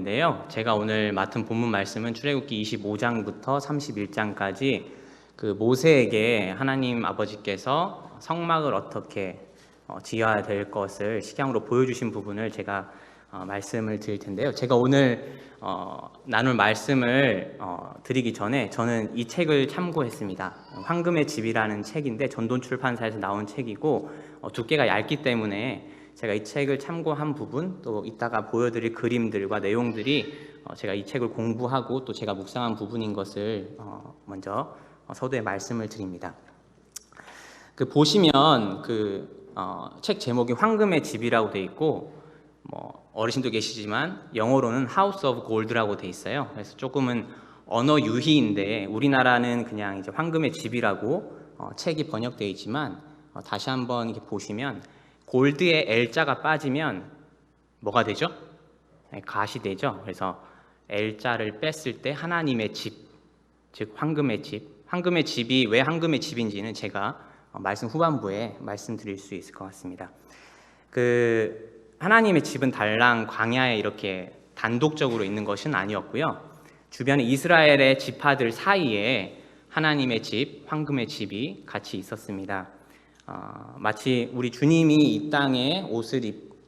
텐데요. 제가 오늘 맡은 본문 말씀은 출애굽기 25장부터 31장까지 그 모세에게 하나님 아버지께서 성막을 어떻게 지어야 될 것을 식양으로 보여주신 부분을 제가 말씀을 드릴 텐데요. 제가 오늘 나눌 말씀을 드리기 전에 저는 이 책을 참고했습니다. 황금의 집이라는 책인데 전돈출판사에서 나온 책이고 두께가 얇기 때문에 제가 이 책을 참고한 부분, 또 이따가 보여드릴 그림들과 내용들이 제가 이 책을 공부하고 또 제가 묵상한 부분인 것을 먼저 서두에 말씀을 드립니다. 보시면 책 제목이 황금의 집이라고 돼 있고, 어르신도 계시지만 영어로는 House of Gold라고 돼 있어요. 그래서 조금은 언어 유희인데 우리나라는 그냥 이제 황금의 집이라고 책이 번역되어 있지만 다시 한번 이렇게 보시면 골드의 L자가 빠지면 뭐가 되죠? 갓이 되죠. 그래서 L자를 뺐을 때 하나님의 집, 즉 황금의 집. 황금의 집이 왜 황금의 집인지는 제가 말씀 후반부에 말씀드릴 수 있을 것 같습니다. 하나님의 집은 달랑 광야에 이렇게 단독적으로 있는 것은 아니었고요. 주변에 이스라엘의 지파들 사이에 하나님의 집, 황금의 집이 같이 있었습니다. 마치 우리 주님이 이 땅에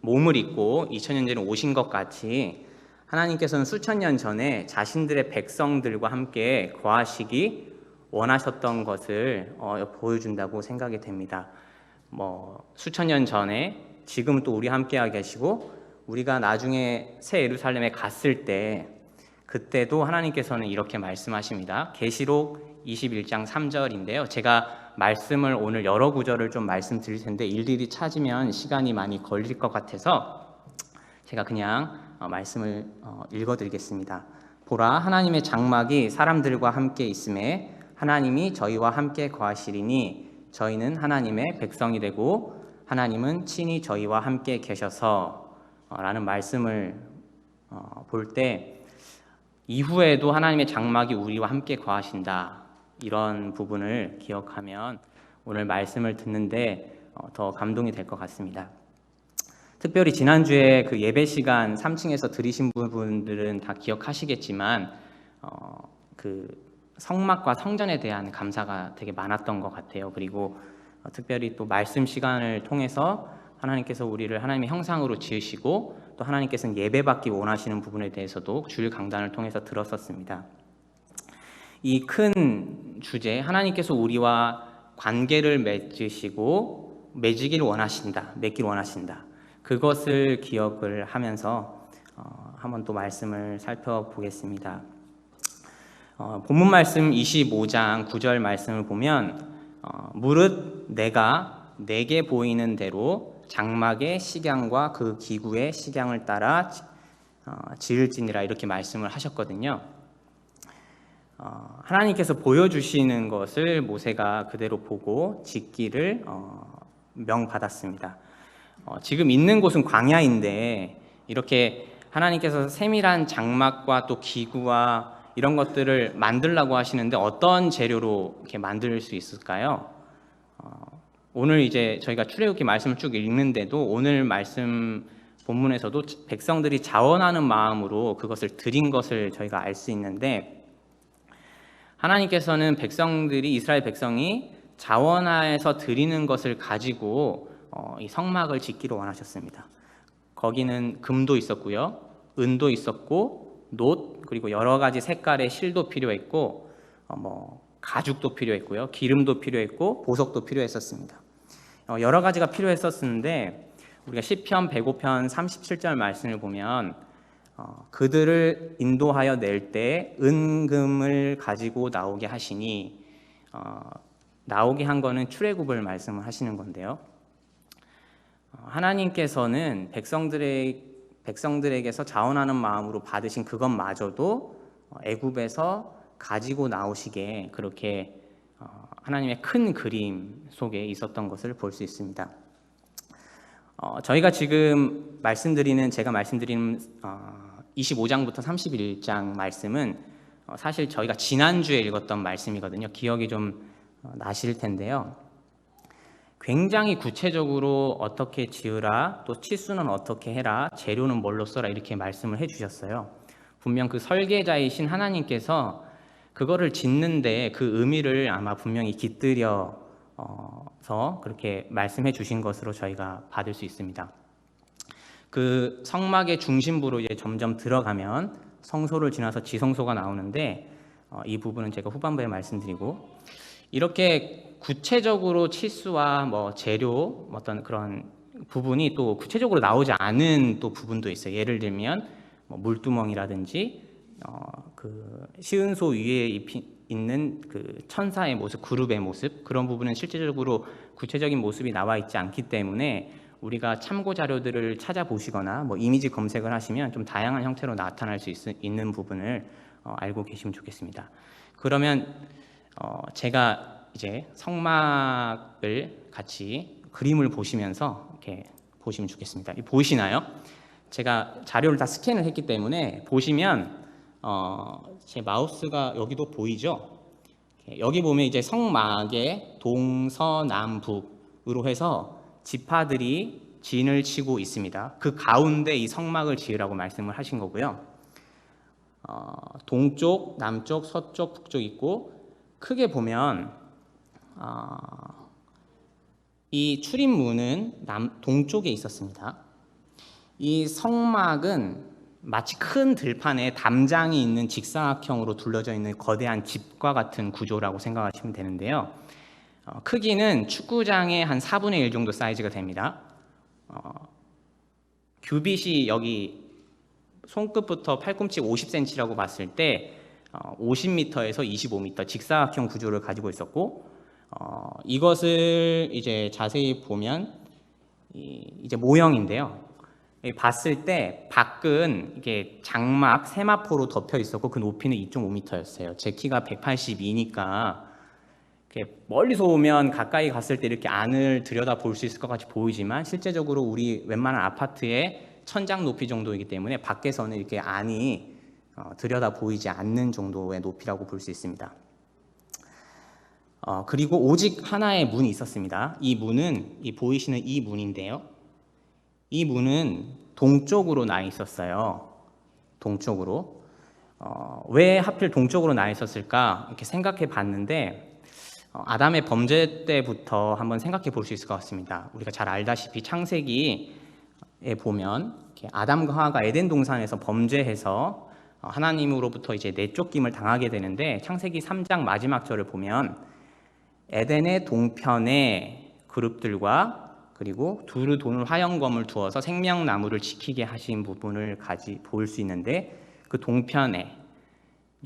몸을 입고 2000년 전에 오신 것 같이 하나님께서는 수천 년 전에 자신들의 백성들과 함께 거하시기 원하셨던 것을 보여준다고 생각이 됩니다. 수천 년 전에 지금 또 우리 함께하고 계시고 우리가 나중에 새 예루살렘에 갔을 때 그때도 하나님께서는 이렇게 말씀하십니다. 계시록 21장 3절인데요. 제가 말씀을 오늘 여러 구절을 좀 말씀드릴 텐데 일일이 찾으면 시간이 많이 걸릴 것 같아서 제가 그냥 말씀을 읽어드리겠습니다. 보라, 하나님의 장막이 사람들과 함께 있음에 하나님이 저희와 함께 거하시리니 저희는 하나님의 백성이 되고 하나님은 친히 저희와 함께 계셔서 라는 말씀을 볼 때 이후에도 하나님의 장막이 우리와 함께 거하신다, 이런 부분을 기억하면 오늘 말씀을 듣는데 더 감동이 될 것 같습니다. 특별히 지난주에 예배 시간 3층에서 들으신 분들은 다 기억하시겠지만 성막과 성전에 대한 감사가 되게 많았던 것 같아요. 그리고 특별히 또 말씀 시간을 통해서 하나님께서 우리를 하나님의 형상으로 지으시고 또 하나님께서는 예배받기 원하시는 부분에 대해서도 주일 강단을 통해서 들었었습니다. 이 큰 주제, 하나님께서 우리와 관계를 맺기를 원하신다. 그것을 기억을 하면서 한번 또 말씀을 살펴보겠습니다. 본문 말씀 25장 9절 말씀을 보면 무릇 내가 내게 보이는 대로 장막의 식양과 그 기구의 식양을 따라 지을지니라, 이렇게 말씀을 하셨거든요. 하나님께서 보여주시는 것을 모세가 그대로 보고 짓기를 명받았습니다. 지금 있는 곳은 광야인데 이렇게 하나님께서 세밀한 장막과 또 기구와 이런 것들을 만들라고 하시는데 어떤 재료로 이렇게 만들 수 있을까요? 오늘 이제 저희가 출애굽기 말씀을 쭉 읽는데도 오늘 말씀 본문에서도 백성들이 자원하는 마음으로 그것을 드린 것을 저희가 알 수 있는데, 하나님께서는 이스라엘 백성이 자원하여서 드리는 것을 가지고 이 성막을 짓기를 원하셨습니다. 거기는 금도 있었고요, 은도 있었고, 놋, 그리고 여러 가지 색깔의 실도 필요했고, 가죽도 필요했고요, 기름도 필요했고, 보석도 필요했었습니다. 여러 가지가 필요했었는데 우리가 시편 105편 37절 말씀을 보면 그들을 인도하여 낼 때 은금을 가지고 나오게 하시니, 나오게 한 거는 출애굽을 말씀을 하시는 건데요. 하나님께서는 백성들에게서 자원하는 마음으로 받으신 그것마저도 애굽에서 가지고 나오시게 그렇게 하나님의 큰 그림 속에 있었던 것을 볼 수 있습니다. 저희가 지금 제가 말씀드리는 25장부터 31장 말씀은 사실 저희가 지난주에 읽었던 말씀이거든요. 기억이 좀 나실 텐데요. 굉장히 구체적으로 어떻게 지으라, 또 치수는 어떻게 해라, 재료는 뭘로 써라, 이렇게 말씀을 해주셨어요. 분명 그 설계자이신 하나님께서 그거를 짓는데 그 의미를 아마 분명히 깃들여서 그렇게 말씀해 주신 것으로 저희가 받을 수 있습니다. 그 성막의 중심부로 이제 점점 들어가면 성소를 지나서 지성소가 나오는데 이 부분은 제가 후반부에 말씀드리고, 이렇게 구체적으로 치수와 뭐 재료 어떤 그런 부분이 또 구체적으로 나오지 않은 또 부분도 있어요. 예를 들면 뭐 물두멍이라든지 그 시은소 위에 있는 그 천사의 모습, 그룹의 모습, 그런 부분은 실제적으로 구체적인 모습이 나와 있지 않기 때문에 우리가 참고 자료들을 찾아보시거나 뭐 이미지 검색을 하시면 좀 다양한 형태로 나타날 수 있는 부분을 알고 계시면 좋겠습니다. 그러면 제가 이제 성막을 같이 그림을 보시면서 이렇게 보시면 좋겠습니다. 보이시나요? 제가 자료를 다 스캔을 했기 때문에 보시면 제 마우스가 여기도 보이죠? 여기 보면 이제 성막의 동서남북으로 해서 지파들이 진을 치고 있습니다. 그 가운데 이 성막을 지으라고 말씀을 하신 거고요. 동쪽, 남쪽, 서쪽, 북쪽 있고, 크게 보면 이 출입문은 동쪽에 있었습니다. 이 성막은 마치 큰 들판에 담장이 있는 직사각형으로 둘러져 있는 거대한 집과 같은 구조라고 생각하시면 되는데요. 크기는 축구장의 한 4분의 1 정도 사이즈가 됩니다. 규빗이 여기 손끝부터 팔꿈치 50cm라고 봤을 때 50m에서 25m 직사각형 구조를 가지고 있었고, 이것을 이제 자세히 보면 이제 모형인데요. 봤을 때 밖은 이게 장막 세마포로 덮여 있었고 그 높이는 2.5m였어요. 제 키가 182니까 멀리서 오면 가까이 갔을 때 이렇게 안을 들여다 볼 수 있을 것 같이 보이지만 실제적으로 우리 웬만한 아파트의 천장 높이 정도이기 때문에 밖에서는 이렇게 안이 들여다 보이지 않는 정도의 높이라고 볼 수 있습니다. 그리고 오직 하나의 문이 있었습니다. 이 문은 보이시는 이 문인데요. 이 문은 동쪽으로 나 있었어요. 동쪽으로. 왜 하필 동쪽으로 나 있었을까 이렇게 생각해 봤는데 아담의 범죄 때부터 한번 생각해 볼 수 있을 것 같습니다. 우리가 잘 알다시피 창세기에 보면 아담과 하와가 에덴 동산에서 범죄해서 하나님으로부터 이제 내쫓김을 당하게 되는데, 창세기 3장 마지막 절을 보면 에덴의 동편에 그룹들과 그리고 두루 도는 화영검을 두어서 생명나무를 지키게 하신 부분을 볼 수 있는데, 그 동편에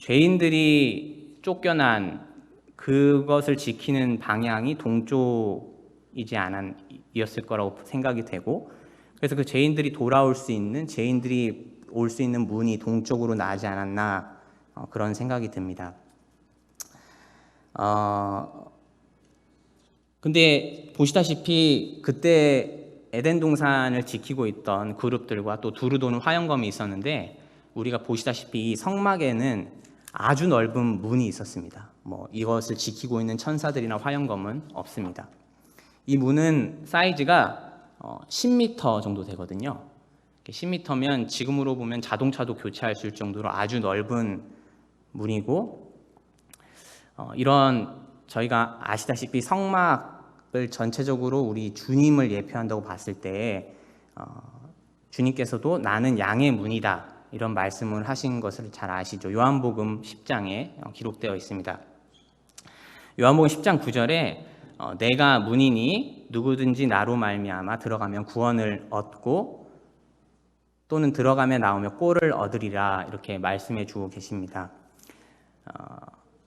죄인들이 쫓겨난 그것을 지키는 방향이 동쪽이지 않았을 거라고 생각이 되고, 그래서 그 죄인들이 돌아올 수 있는, 죄인들이 올 수 있는 문이 동쪽으로 나지 않았나 그런 생각이 듭니다. 근데 보시다시피 그때 에덴 동산을 지키고 있던 그룹들과 또 두루 도는 화영검이 있었는데, 우리가 보시다시피 이 성막에는 아주 넓은 문이 있었습니다. 이것을 지키고 있는 천사들이나 화영검은 없습니다. 이 문은 사이즈가 10m 정도 되거든요. 10m면 지금으로 보면 자동차도 교체할 수 있을 정도로 아주 넓은 문이고, 이런 저희가 아시다시피 성막을 전체적으로 우리 주님을 예표한다고 봤을 때 주님께서도 나는 양의 문이다 이런 말씀을 하신 것을 잘 아시죠. 요한복음 10장에 기록되어 있습니다. 요한복음 10장 9절에 내가 문이니 누구든지 나로 말미암아 들어가면 구원을 얻고 또는 들어가며 나오며 꼴을 얻으리라 이렇게 말씀해 주고 계십니다.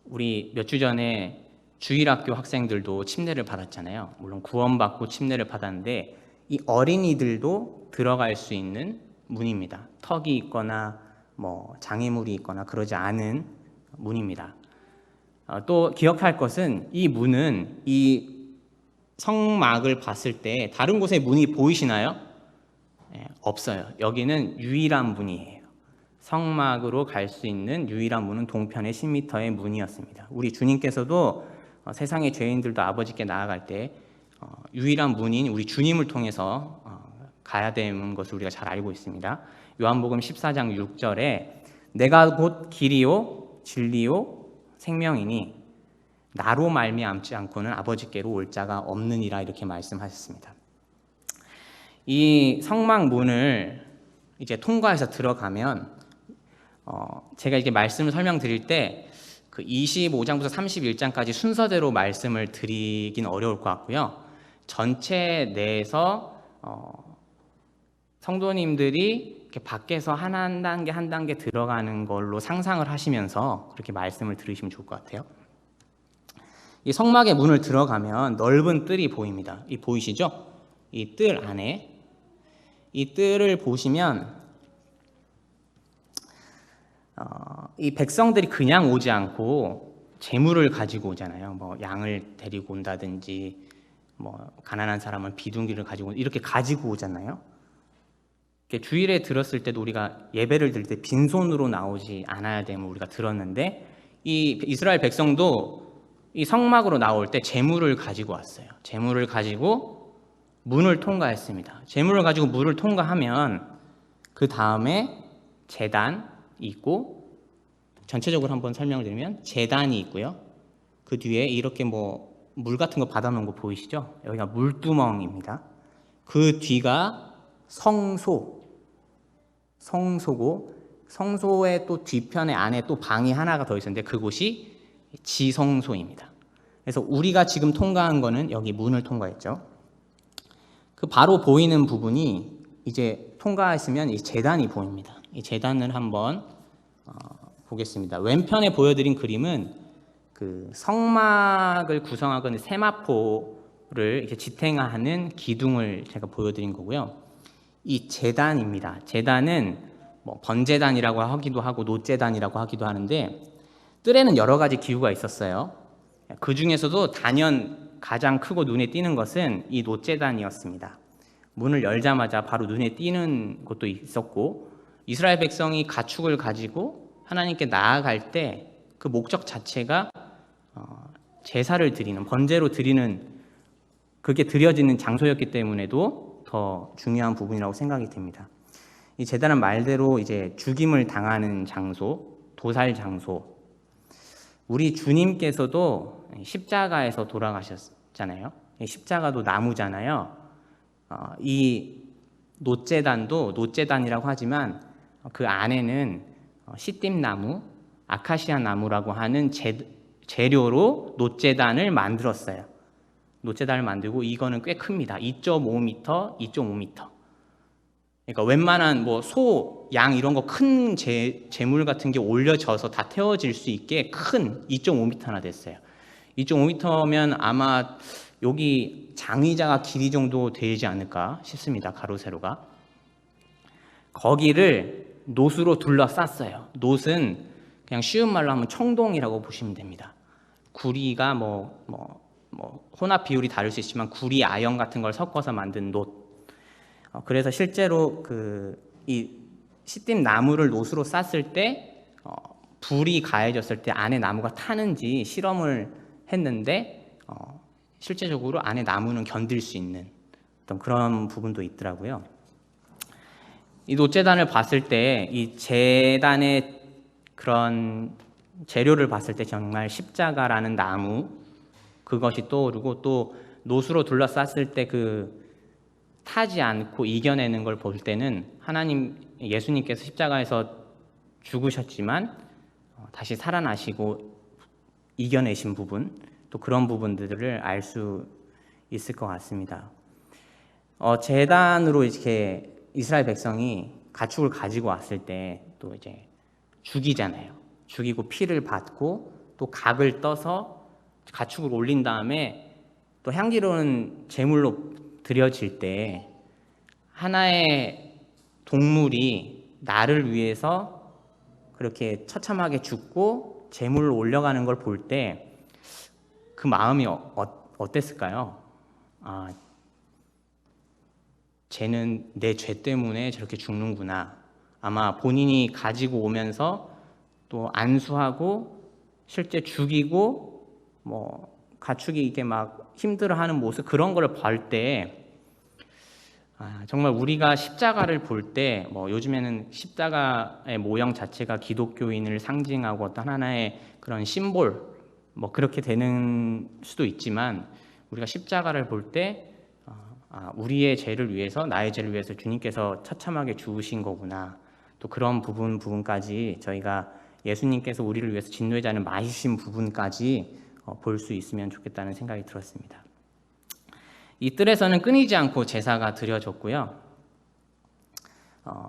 우리 몇 주 전에 주일학교 학생들도 침례를 받았잖아요. 물론 구원받고 침례를 받았는데 이 어린이들도 들어갈 수 있는 문입니다. 턱이 있거나 장애물이 있거나 그러지 않은 문입니다. 또 기억할 것은 이 문은 이 성막을 봤을 때 다른 곳에 문이 보이시나요? 없어요. 여기는 유일한 문이에요. 성막으로 갈 수 있는 유일한 문은 동편의 10m의 문이었습니다. 우리 주님께서도 세상의 죄인들도 아버지께 나아갈 때 유일한 문인 우리 주님을 통해서 가야 되는 것을 우리가 잘 알고 있습니다. 요한복음 14장 6절에 내가 곧 길이요 진리요 생명이니 나로 말미암지 않고는 아버지께로 올 자가 없느니라 이렇게 말씀하셨습니다. 이 성막문을 이제 통과해서 들어가면 제가 이렇게 말씀을 설명드릴 때 그 25장부터 31장까지 순서대로 말씀을 드리긴 어려울 것 같고요. 전체 내에서 성도님들이 이렇게 밖에서 한 단계 한 단계 들어가는 걸로 상상을 하시면서 그렇게 말씀을 들으시면 좋을 것 같아요. 이 성막의 문을 들어가면 넓은 뜰이 보입니다. 이 보이시죠? 이 뜰 안에 이 뜰을 보시면 이 백성들이 그냥 오지 않고 재물을 가지고 오잖아요. 뭐 양을 데리고 온다든지 뭐 가난한 사람은 비둘기를 가지고 이렇게 가지고 오잖아요. 주일에 들었을 때도 우리가 예배를 드릴 때 빈손으로 나오지 않아야 됨을 우리가 들었는데 이 이스라엘 백성도 이 성막으로 나올 때 재물을 가지고 왔어요. 재물을 가지고 문을 통과했습니다. 재물을 가지고 문을 통과하면 그 다음에 제단이 있고 전체적으로 한번 설명을 드리면 제단이 있고요. 그 뒤에 이렇게 뭐 물 같은 거 받아놓은 거 보이시죠? 여기가 물두멍입니다. 그 뒤가 성소고 성소의 또 뒤편에 안에 또 방이 하나가 더 있었는데 그곳이 지성소입니다. 그래서 우리가 지금 통과한 거는 여기 문을 통과했죠. 그 바로 보이는 부분이 이제 통과했으면 이 제단이 보입니다. 이 제단을 한번 보겠습니다. 왼편에 보여드린 그림은 그 성막을 구성하는 세마포를 이렇게 지탱하는 기둥을 제가 보여드린 거고요. 이 제단입니다. 제단은 뭐 번제단이라고 하기도 하고 노제단이라고 하기도 하는데 뜰에는 여러 가지 기구가 있었어요. 그 중에서도 단연 가장 크고 눈에 띄는 것은 이 노제단이었습니다. 문을 열자마자 바로 눈에 띄는 곳도 있었고 이스라엘 백성이 가축을 가지고 하나님께 나아갈 때 그 목적 자체가 제사를 드리는 번제로 드리는 그게 드려지는 장소였기 때문에도 더 중요한 부분이라고 생각이 됩니다. 이 제단은 말대로 이제 죽임을 당하는 장소, 도살 장소. 우리 주님께서도 십자가에서 돌아가셨잖아요. 십자가도 나무잖아요. 이 노제단도 노제단이라고 하지만 그 안에는 시띠나무, 아카시아 나무라고 하는 재료로 노제단을 만들었어요. 노제단을 만들고 이거는 꽤 큽니다. 2.5m, 2.5m. 그러니까 웬만한 뭐 소, 양 이런 거 큰 재물 같은 게 올려져서 다 태워질 수 있게 큰 2.5m나 됐어요. 2.5m면 아마 여기 장의자가 길이 정도 되지 않을까 싶습니다. 가로 세로가. 거기를 놋으로 둘러쌌어요. 놋은 그냥 쉬운 말로 하면 청동이라고 보시면 됩니다. 구리가 혼합 비율이 다를 수 있지만 구리, 아연 같은 걸 섞어서 만든 놋. 그래서 실제로 이 시띠 나무를 놋으로 쌌을 때 불이 가해졌을 때 안에 나무가 타는지 실험을 했는데 실제적으로 안에 나무는 견딜 수 있는 어떤 그런 부분도 있더라고요. 이 노제단을 봤을 때 이 제단의 그런 재료를 봤을 때 정말 십자가라는 나무 그것이 떠오르고 또 놋으로 둘러쌌을 때 그 타지 않고 이겨내는 걸 볼 때는 예수님께서 십자가에서 죽으셨지만 다시 살아나시고 이겨내신 부분 또 그런 부분들을 알 수 있을 것 같습니다. 제단으로 이렇게 이스라엘 백성이 가축을 가지고 왔을 때 또 이제 죽이잖아요. 죽이고 피를 받고 또 각을 떠서 가축을 올린 다음에 또 향기로운 제물로 드려질 때 하나의 동물이 나를 위해서 그렇게 처참하게 죽고 제물을 올려가는 걸 볼 때 그 마음이 어땠을까요? 쟤는 내 죄 때문에 저렇게 죽는구나. 아마 본인이 가지고 오면서 또 안수하고 실제 죽이고 가축이 이게 막 힘들어하는 모습 그런 걸 볼 때 정말 우리가 십자가를 볼 때 요즘에는 십자가의 모형 자체가 기독교인을 상징하고 어떤 하나의 그런 심볼 그렇게 되는 수도 있지만 우리가 십자가를 볼 때 우리의 죄를 위해서 나의 죄를 위해서 주님께서 처참하게 죽으신 거구나. 또 그런 부분까지 저희가 예수님께서 우리를 위해서 진노의 잔을 마시신 부분까지 볼 수 있으면 좋겠다는 생각이 들었습니다. 이 뜰에서는 끊이지 않고 제사가 드려졌고요.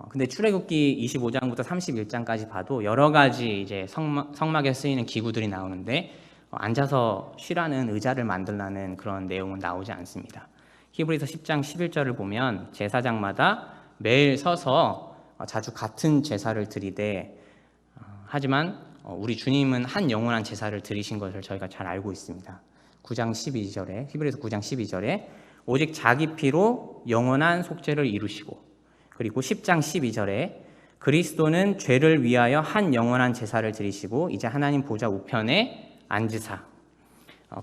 근데 출애굽기 25장부터 31장까지 봐도 여러 가지 이제 성막에 쓰이는 기구들이 나오는데 앉아서 쉬라는 의자를 만들라는 그런 내용은 나오지 않습니다. 히브리서 10장 11절을 보면 제사장마다 매일 서서 자주 같은 제사를 드리되 하지만 우리 주님은 한 영원한 제사를 드리신 것을 저희가 잘 알고 있습니다. 9장 12절에 히브리서 9장 12절에 오직 자기 피로 영원한 속죄를 이루시고, 그리고 10장 12절에 그리스도는 죄를 위하여 한 영원한 제사를 드리시고 이제 하나님 보좌 우편에 앉으사.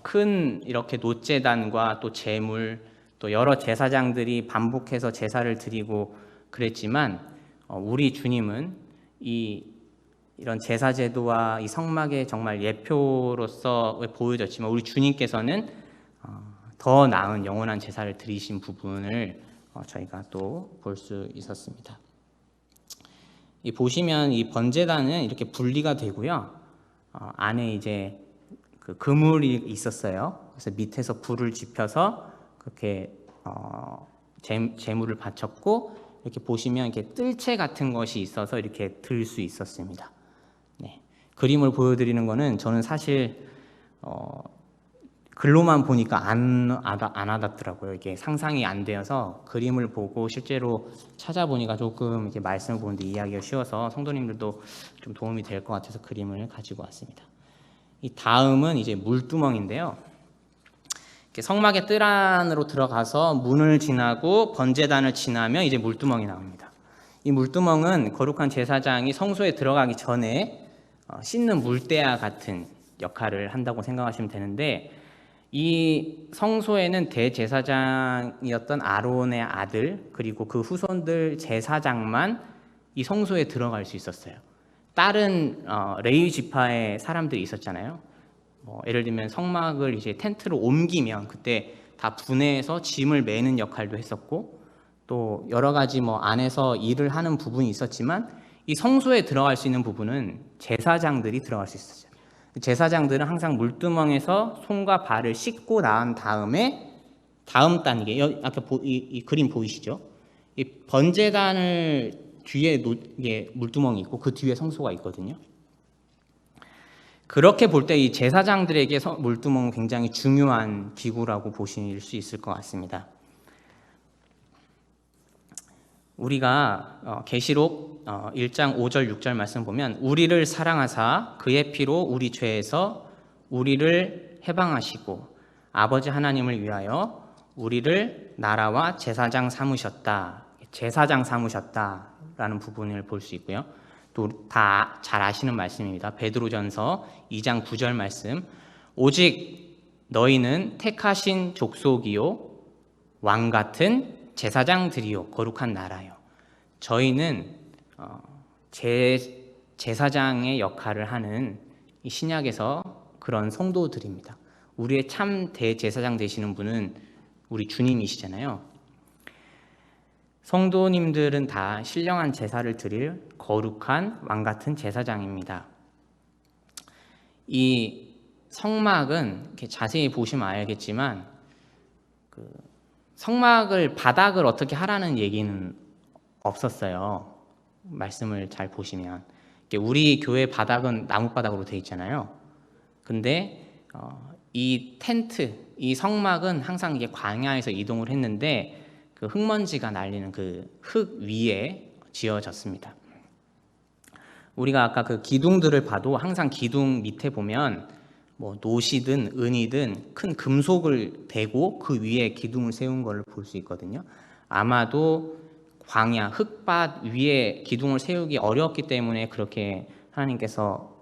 큰 이렇게 놋제단과 또 제물 또 여러 제사장들이 반복해서 제사를 드리고 그랬지만 우리 주님은 이런 제사 제도와 이 성막의 정말 예표로서 보여졌지만 우리 주님께서는 더 나은 영원한 제사를 드리신 부분을 저희가 또 볼 수 있었습니다. 보시면 이 번제단은 이렇게 분리가 되고요. 안에 이제 그 그물이 있었어요. 그래서 밑에서 불을 지펴서 그렇게 제물을 바쳤고 이렇게 보시면 이렇게 뜰채 같은 것이 있어서 이렇게 들 수 있었습니다. 네. 그림을 보여드리는 거는 저는 사실 글로만 보니까 안 와닿더라고요. 이게 상상이 안 되어서 그림을 보고 실제로 찾아보니까 조금 이렇게 말씀을 보는데 이해하기가 쉬워서 성도님들도 좀 도움이 될 것 같아서 그림을 가지고 왔습니다. 이 다음은 이제 물두멍인데요. 이렇게 성막의 뜰 안으로 들어가서 문을 지나고 번제단을 지나면 이제 물두멍이 나옵니다. 이 물두멍은 거룩한 제사장이 성소에 들어가기 전에 씻는 물대야 같은 역할을 한다고 생각하시면 되는데 이 성소에는 대제사장이었던 아론의 아들 그리고 그 후손들 제사장만 이 성소에 들어갈 수 있었어요. 다른 레위 지파의 사람들이 있었잖아요. 예를 들면 성막을 이제 텐트로 옮기면 그때 다 분해해서 짐을 매는 역할도 했었고 또 여러 가지 안에서 일을 하는 부분이 있었지만 이 성소에 들어갈 수 있는 부분은 제사장들이 들어갈 수 있었어요. 제사장들은 항상 물두멍에서 손과 발을 씻고 나온 다음에 다음 단계, 아까 이 그림 보이시죠? 이 번제단을 뒤에 물두멍이 있고 그 뒤에 성소가 있거든요. 그렇게 볼 때 이 제사장들에게 물두멍은 굉장히 중요한 기구라고 보실 수 있을 것 같습니다. 우리가 계시록 1장 5절 6절 말씀 보면 우리를 사랑하사 그의 피로 우리 죄에서 우리를 해방하시고 아버지 하나님을 위하여 우리를 나라와 제사장 삼으셨다라는 부분을 볼 수 있고요. 또 다 잘 아시는 말씀입니다. 베드로전서 2장 9절 말씀 오직 너희는 택하신 족속이요 왕 같은 제사장들이요 거룩한 나라요. 저희는 제사장의 역할을 하는 이 신약에서 그런 성도들입니다. 우리의 참 대제사장 되시는 분은 우리 주님이시잖아요. 성도님들은 다 신령한 제사를 드릴 거룩한 왕 같은 제사장입니다. 이 성막은 이렇게 자세히 보시면 알겠지만 성막을 바닥을 어떻게 하라는 얘기는 없었어요. 말씀을 잘 보시면 우리 교회 바닥은 나무바닥으로 되어 있잖아요. 근데 이 텐트, 이 성막은 항상 이게 광야에서 이동을 했는데 그 흙먼지가 날리는 그 흙 위에 지어졌습니다. 우리가 아까 그 기둥들을 봐도 항상 기둥 밑에 보면 노시든 은이든 큰 금속을 대고 그 위에 기둥을 세운 걸 볼 수 있거든요. 아마도 광야 흙밭 위에 기둥을 세우기 어려웠기 때문에 그렇게 하나님께서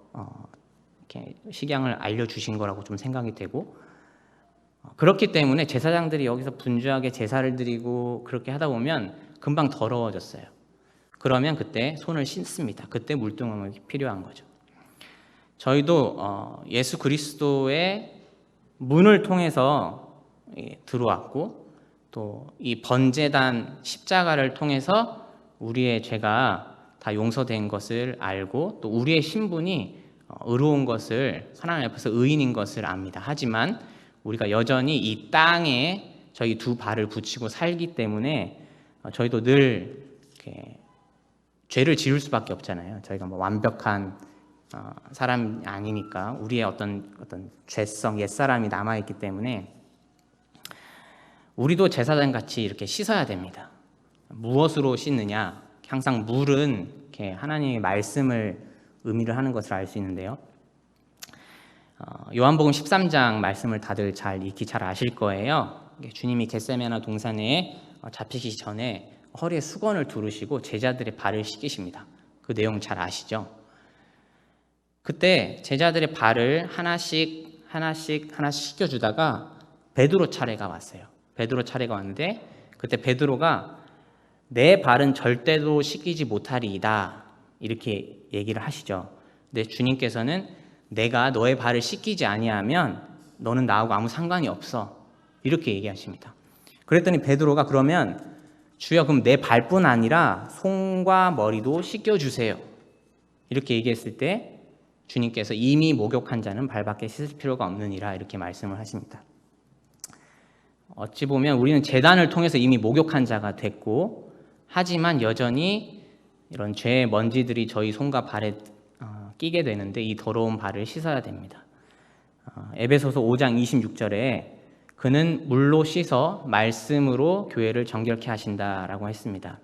이렇게 식양을 알려주신 거라고 좀 생각이 되고 그렇기 때문에 제사장들이 여기서 분주하게 제사를 드리고 그렇게 하다 보면 금방 더러워졌어요. 그러면 그때 손을 씻습니다. 그때 물두멍이 필요한 거죠. 저희도 예수 그리스도의 문을 통해서 들어왔고 또 이 번제단 십자가를 통해서 우리의 죄가 다 용서된 것을 알고 또 우리의 신분이 의로운 것을 하나님 앞에서 의인인 것을 압니다. 하지만 우리가 여전히 이 땅에 저희 두 발을 붙이고 살기 때문에 저희도 늘 이렇게 죄를 지을 수밖에 없잖아요. 저희가 뭐 완벽한 사람이 아니니까 우리의 어떤 죄성, 옛사람이 남아있기 때문에 우리도 제사장 같이 이렇게 씻어야 됩니다. 무엇으로 씻느냐? 항상 물은 이렇게 하나님의 말씀을 의미를 하는 것을 알 수 있는데요. 요한복음 13장 말씀을 다들 잘 익히 잘 아실 거예요. 주님이 겟세마네 동산에 잡히기 전에 허리에 수건을 두르시고 제자들의 발을 씻기십니다. 그 내용 잘 아시죠? 그때 제자들의 발을 하나씩 씻겨주다가 베드로 차례가 왔어요. 베드로 차례가 왔는데 그때 베드로가 내 발은 절대로 씻기지 못하리이다 이렇게 얘기를 하시죠. 근데 주님께서는 내가 너의 발을 씻기지 아니하면 너는 나하고 아무 상관이 없어 이렇게 얘기하십니다. 그랬더니 베드로가 그러면 주여 그럼 내 발뿐 아니라 손과 머리도 씻겨주세요 이렇게 얘기했을 때 주님께서 이미 목욕한 자는 발밖에 씻을 필요가 없느니라 이렇게 말씀을 하십니다. 어찌 보면 우리는 제단을 통해서 이미 목욕한 자가 됐고 하지만 여전히 이런 죄의 먼지들이 저희 손과 발에 끼게 되는데 이 더러운 발을 씻어야 됩니다. 에베소서 5장 26절에 그는 물로 씻어 말씀으로 교회를 정결케 하신다라고 했습니다.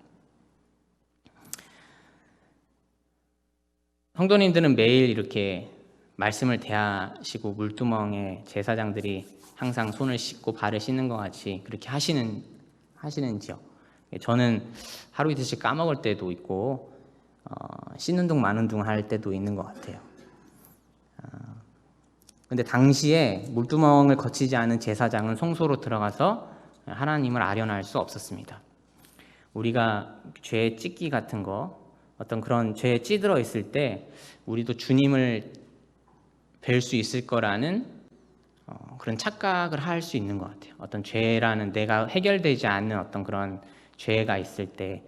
성도님들은 매일 이렇게 말씀을 대하시고 물두멍에 제사장들이 항상 손을 씻고 발을 씻는 것 같이 그렇게 하시는지요? 저는 하루 이틀씩 까먹을 때도 있고 씻는 둥 마는 둥 할 때도 있는 것 같아요. 근데 당시에 물두멍을 거치지 않은 제사장은 성소로 들어가서 하나님을 아련할 수 없었습니다. 우리가 죄의 찢기 같은 거 어떤 그런 죄에 찌들어 있을 때 우리도 주님을 뵐 수 있을 거라는 그런 착각을 할 수 있는 것 같아요. 어떤 죄라는 내가 해결되지 않는 어떤 그런 죄가 있을 때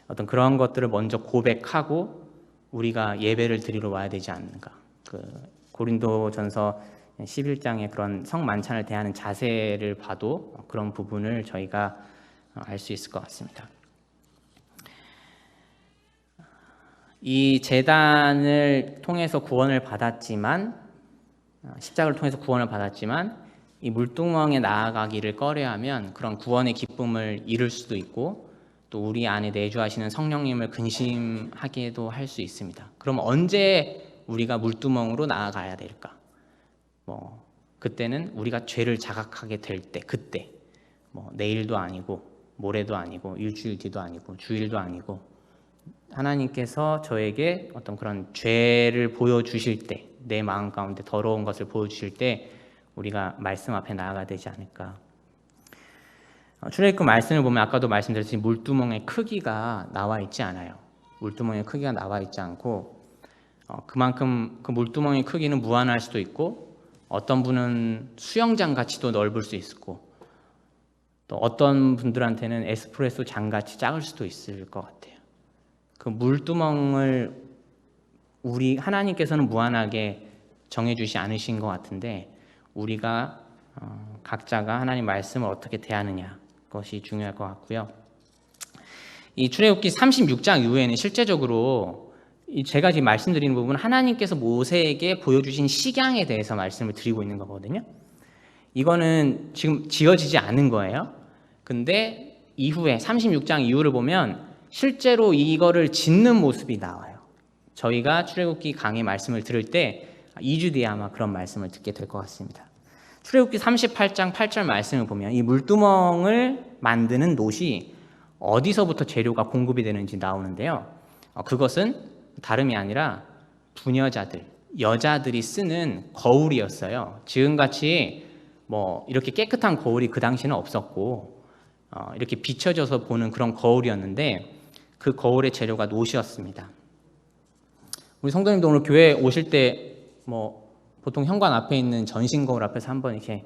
어떤 그런 것들을 먼저 고백하고 우리가 예배를 드리러 와야 되지 않는가. 고린도전서 11장의 그런 성만찬을 대하는 자세를 봐도 그런 부분을 저희가 알 수 있을 것 같습니다. 이 제단을 통해서 구원을 받았지만 십자가를 통해서 구원을 받았지만 이 물두멍에 나아가기를 꺼려하면 그런 구원의 기쁨을 잃을 수도 있고 또 우리 안에 내주하시는 성령님을 근심하게도 할 수 있습니다. 그럼 언제 우리가 물두멍으로 나아가야 될까? 그때는 우리가 죄를 자각하게 될 때, 그때 내일도 아니고 모레도 아니고 일주일 뒤도 아니고 주일도 아니고 하나님께서 저에게 어떤 그런 죄를 보여주실 때, 내 마음 가운데 더러운 것을 보여주실 때 우리가 말씀 앞에 나아가야 되지 않을까. 출애굽기 말씀을 보면 아까도 말씀드렸듯이 물두멍의 크기가 나와 있지 않아요. 물두멍의 크기가 나와 있지 않고 그만큼 그 물두멍의 크기는 무한할 수도 있고 어떤 분은 수영장 같이도 넓을 수 있고 또 어떤 분들한테는 에스프레소 잔 같이 작을 수도 있을 것 같아요. 그 물두멍을 우리 하나님께서는 무한하게 정해주시 않으신 것 같은데 우리가 각자가 하나님 말씀을 어떻게 대하느냐 것이 중요할 것 같고요. 이 출애굽기 36장 이후에는 실제적으로 제가 지금 말씀드리는 부분은 하나님께서 모세에게 보여주신 식양에 대해서 말씀을 드리고 있는 거거든요. 이거는 지금 지어지지 않은 거예요. 근데 이후에 36장 이후를 보면 실제로 이거를 짓는 모습이 나와요. 저희가 출애굽기 강의 말씀을 들을 때 2주 뒤에 아마 그런 말씀을 듣게 될 것 같습니다. 출애굽기 38장 8절 말씀을 보면 이 물두멍을 만드는 놋이 어디서부터 재료가 공급이 되는지 나오는데요. 그것은 다름이 아니라 부녀자들, 여자들이 쓰는 거울이었어요. 지금같이 뭐 이렇게 깨끗한 거울이 그 당시는 없었고 이렇게 비춰져서 보는 그런 거울이었는데 그 거울의 재료가 노시였습니다. 우리 성도님도 오늘 교회 오실 때 뭐 보통 현관 앞에 있는 전신 거울 앞에서 한번 이렇게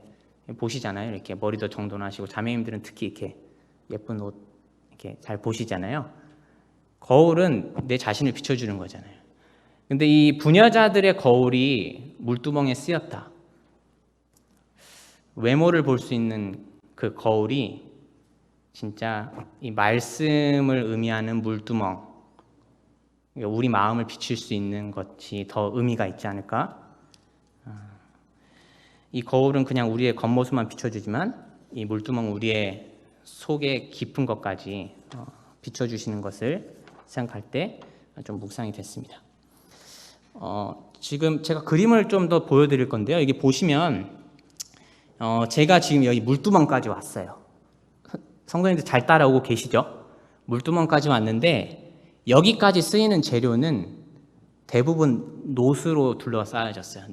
보시잖아요. 이렇게 머리도 정돈하시고 자매님들은 특히 이렇게 예쁜 옷 이렇게 잘 보시잖아요. 거울은 내 자신을 비춰주는 거잖아요. 근데 이 부녀자들의 거울이 물두멍에 쓰였다. 외모를 볼 수 있는 그 거울이 진짜 이 말씀을 의미하는 물두멍, 우리 마음을 비칠 수 있는 것이 더 의미가 있지 않을까? 이 거울은 그냥 우리의 겉모습만 비춰주지만 이 물두멍 우리의 속에 깊은 것까지 비춰주시는 것을 생각할 때 좀 묵상이 됐습니다. 지금 제가 그림을 좀 더 보여드릴 건데요. 이게 보시면 제가 지금 여기 물두멍까지 왔어요. 성도님들 잘 따라오고 계시죠? 물두멍까지 왔는데 여기까지 쓰이는 재료는 대부분 놋으로 둘러싸여졌어요.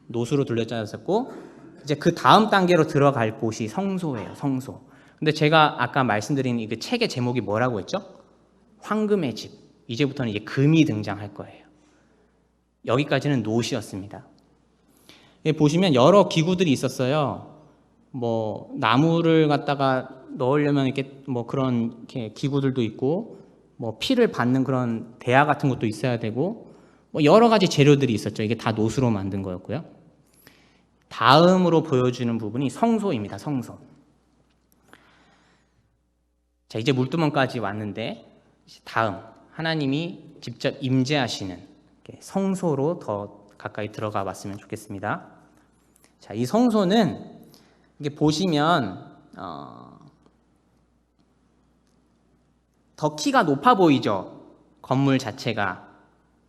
놋으로 둘러싸여졌고 이제 그 다음 단계로 들어갈 곳이 성소예요. 성소. 근데 제가 아까 말씀드린 이 책의 제목이 뭐라고 했죠? 황금의 집. 이제부터는 이제 금이 등장할 거예요. 여기까지는 놋이었습니다. 보시면 여러 기구들이 있었어요. 뭐 나무를 갖다가 넣으려면 이렇게 뭐 그런 이렇게 기구들도 있고, 뭐 피를 받는 그런 대야 같은 것도 있어야 되고, 뭐 여러 가지 재료들이 있었죠. 이게 다 놋으로 만든 거였고요. 다음으로 보여주는 부분이 성소입니다. 성소. 자, 이제 물두멍까지 왔는데 다음 하나님이 직접 임재하시는 성소로 더 가까이 들어가 봤으면 좋겠습니다. 자, 이 성소는 이게 보시면 더 키가 높아 보이죠? 건물 자체가.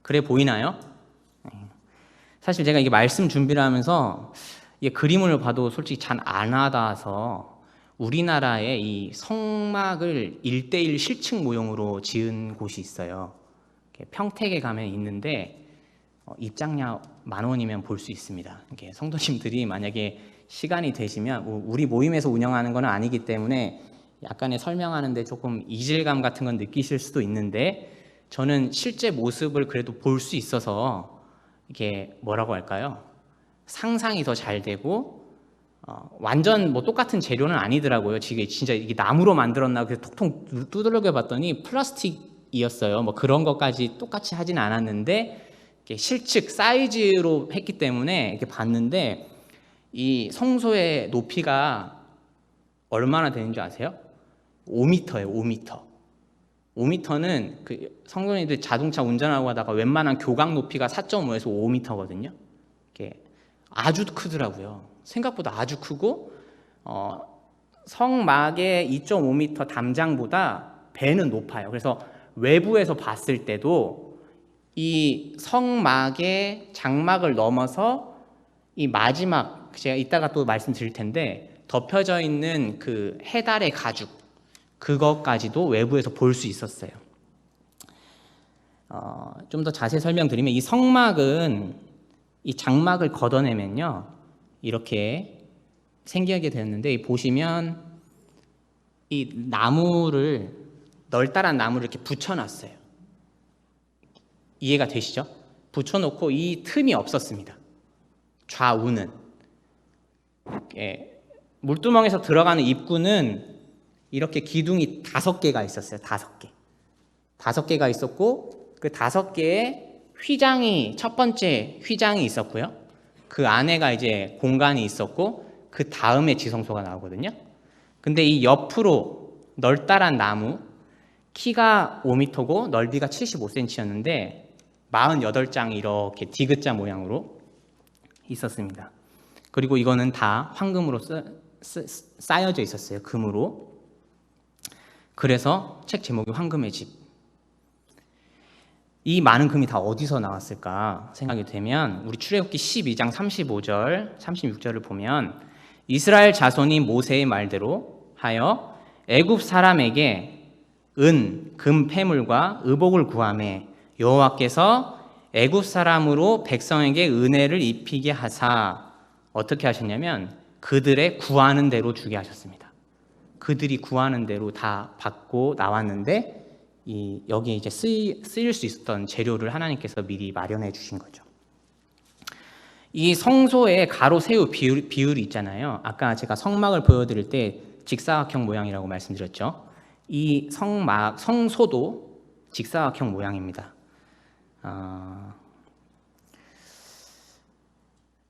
그래 보이나요? 사실 제가 이게 말씀 준비를 하면서 이게 그림을 봐도 솔직히 잘 안 와닿아서 우리나라에 이 성막을 1:1 실측 모형으로 지은 곳이 있어요. 평택에 가면 있는데 입장료 10,000원이면 볼 수 있습니다. 이렇게 성도님들이 만약에 시간이 되시면, 우리 모임에서 운영하는 건 아니기 때문에 약간의 설명하는데 조금 이질감 같은 건 느끼실 수도 있는데, 저는 실제 모습을 그래도 볼 수 있어서 이게 뭐라고 할까요? 상상이 더 잘 되고, 완전 뭐 똑같은 재료는 아니더라고요. 지금 진짜 이게 나무로 만들었나 그래서 톡톡 두들겨 봤더니 플라스틱이었어요. 뭐 그런 것까지 똑같이 하진 않았는데 실측 사이즈로 했기 때문에 이렇게 봤는데, 이 성소의 높이가 얼마나 되는 줄 아세요? 5m예요. 5m. 5m는 그 성도님들 자동차 운전하고 하다가 웬만한 교각 높이가 4.5에서 5m거든요. 이게 아주 크더라고요. 생각보다 아주 크고, 성막의 2.5m 담장보다 배는 높아요. 그래서 외부에서 봤을 때도 이 성막의 장막을 넘어서 이 마지막, 제가 이따가 또 말씀드릴 텐데, 덮여져 있는 그 해달의 가죽, 그것까지도 외부에서 볼 수 있었어요. 좀 더 자세히 설명드리면, 이 성막은 이 장막을 걷어내면요 이렇게 생기게 되었는데, 보시면 이 나무를, 널따란 나무를 이렇게 붙여놨어요. 이해가 되시죠? 붙여놓고 이 틈이 없었습니다. 좌우는. 물두멍에서 들어가는 입구는 이렇게 기둥이 5개가 있었어요. 5개. 5개가 있었고, 그 5개의 휘장이, 첫 번째 휘장이 있었고요. 그 안에가 이제 공간이 있었고, 그 다음에 지성소가 나오거든요. 근데 이 옆으로 널따란 나무, 키가 5m고 넓이가 75cm였는데 48장이 이렇게 디귿자 모양으로 있었습니다. 그리고 이거는 다 황금으로 쌓여져 있었어요. 금으로. 그래서 책 제목이 황금의 집. 이 많은 금이 다 어디서 나왔을까 생각이 되면, 우리 출애굽기 12장 35절, 36절을 보면 이스라엘 자손이 모세의 말대로 하여 애굽 사람에게 은, 금, 패물과 의복을 구하매 여호와께서 애굽 사람으로 백성에게 은혜를 입히게 하사 어떻게 하셨냐면 그들의 구하는 대로 주게 하셨습니다. 그들이 구하는 대로 다 받고 나왔는데 여기에 이제 쓰일 수 있었던 재료를 하나님께서 미리 마련해 주신 거죠. 이 성소의 가로 세우 비율이 있잖아요. 아까 제가 성막을 보여드릴 때 직사각형 모양이라고 말씀드렸죠. 이 성소도 직사각형 모양입니다.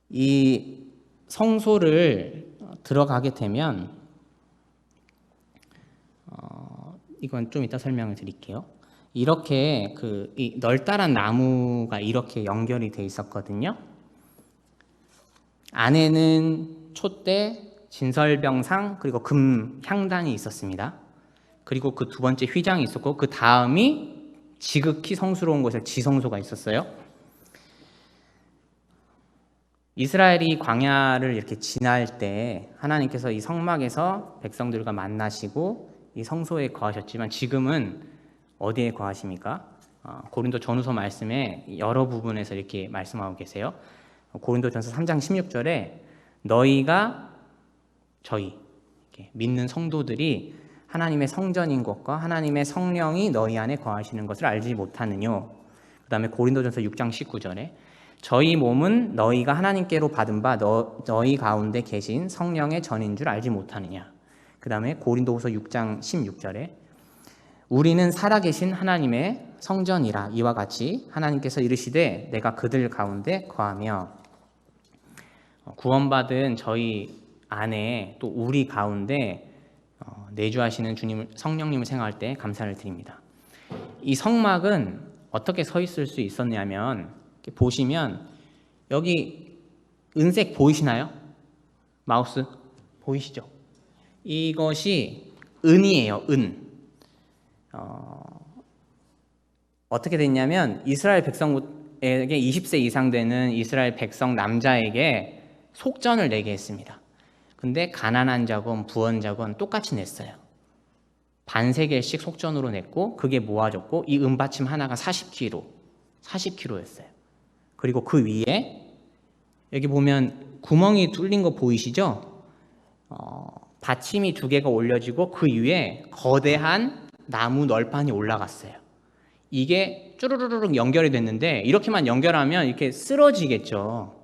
이 성소를 들어가게 되면 이건 좀 이따 설명을 드릴게요. 이렇게 이 널따란 나무가 이렇게 연결이 돼 있었거든요. 안에는 촛대, 진설병상, 그리고 금 향단이 있었습니다. 그리고 그 두 번째 휘장이 있었고 그 다음이 지극히 성스러운 곳에 지성소가 있었어요. 이스라엘이 광야를 이렇게 지날 때 하나님께서 이 성막에서 백성들과 만나시고 이 성소에 거하셨지만 지금은 어디에 거하십니까? 고린도 전후서 말씀에 여러 부분에서 이렇게 말씀하고 계세요. 고린도전서 3장 16절에 너희가 저희 믿는 성도들이 하나님의 성전인 것과 하나님의 성령이 너희 안에 거하시는 것을 알지 못하느뇨. 그 다음에 고린도전서 6장 19절에 저희 몸은 너희가 하나님께로 받은 바 너희 가운데 계신 성령의 전인 줄 알지 못하느냐. 그 다음에 고린도후서 6장 16절에 우리는 살아계신 하나님의 성전이라. 이와 같이 하나님께서 이르시되 내가 그들 가운데 거하며. 구원받은 저희 안에 또 우리 가운데 내주하시는 주님 성령님을 생각할 때 감사를 드립니다. 이 성막은 어떻게 서 있을 수 있었냐면 보시면 여기 은색 보이시나요? 마우스 보이시죠? 이것이 은이에요. 은. 어떻게 됐냐면 이스라엘 백성에게 20세 이상 되는 이스라엘 백성 남자에게 속전을 내게 했습니다. 근데 가난한 자건 부원 자건 똑같이 냈어요. 반세겔씩 속전으로 냈고 그게 모아졌고 이 은받침 하나가 40kg였어요. 그리고 그 위에 여기 보면 구멍이 뚫린 거 보이시죠? 받침이 두 개가 올려지고 그 위에 거대한 나무 널판이 올라갔어요. 이게 쭈루루룩 연결이 됐는데 이렇게만 연결하면 이렇게 쓰러지겠죠.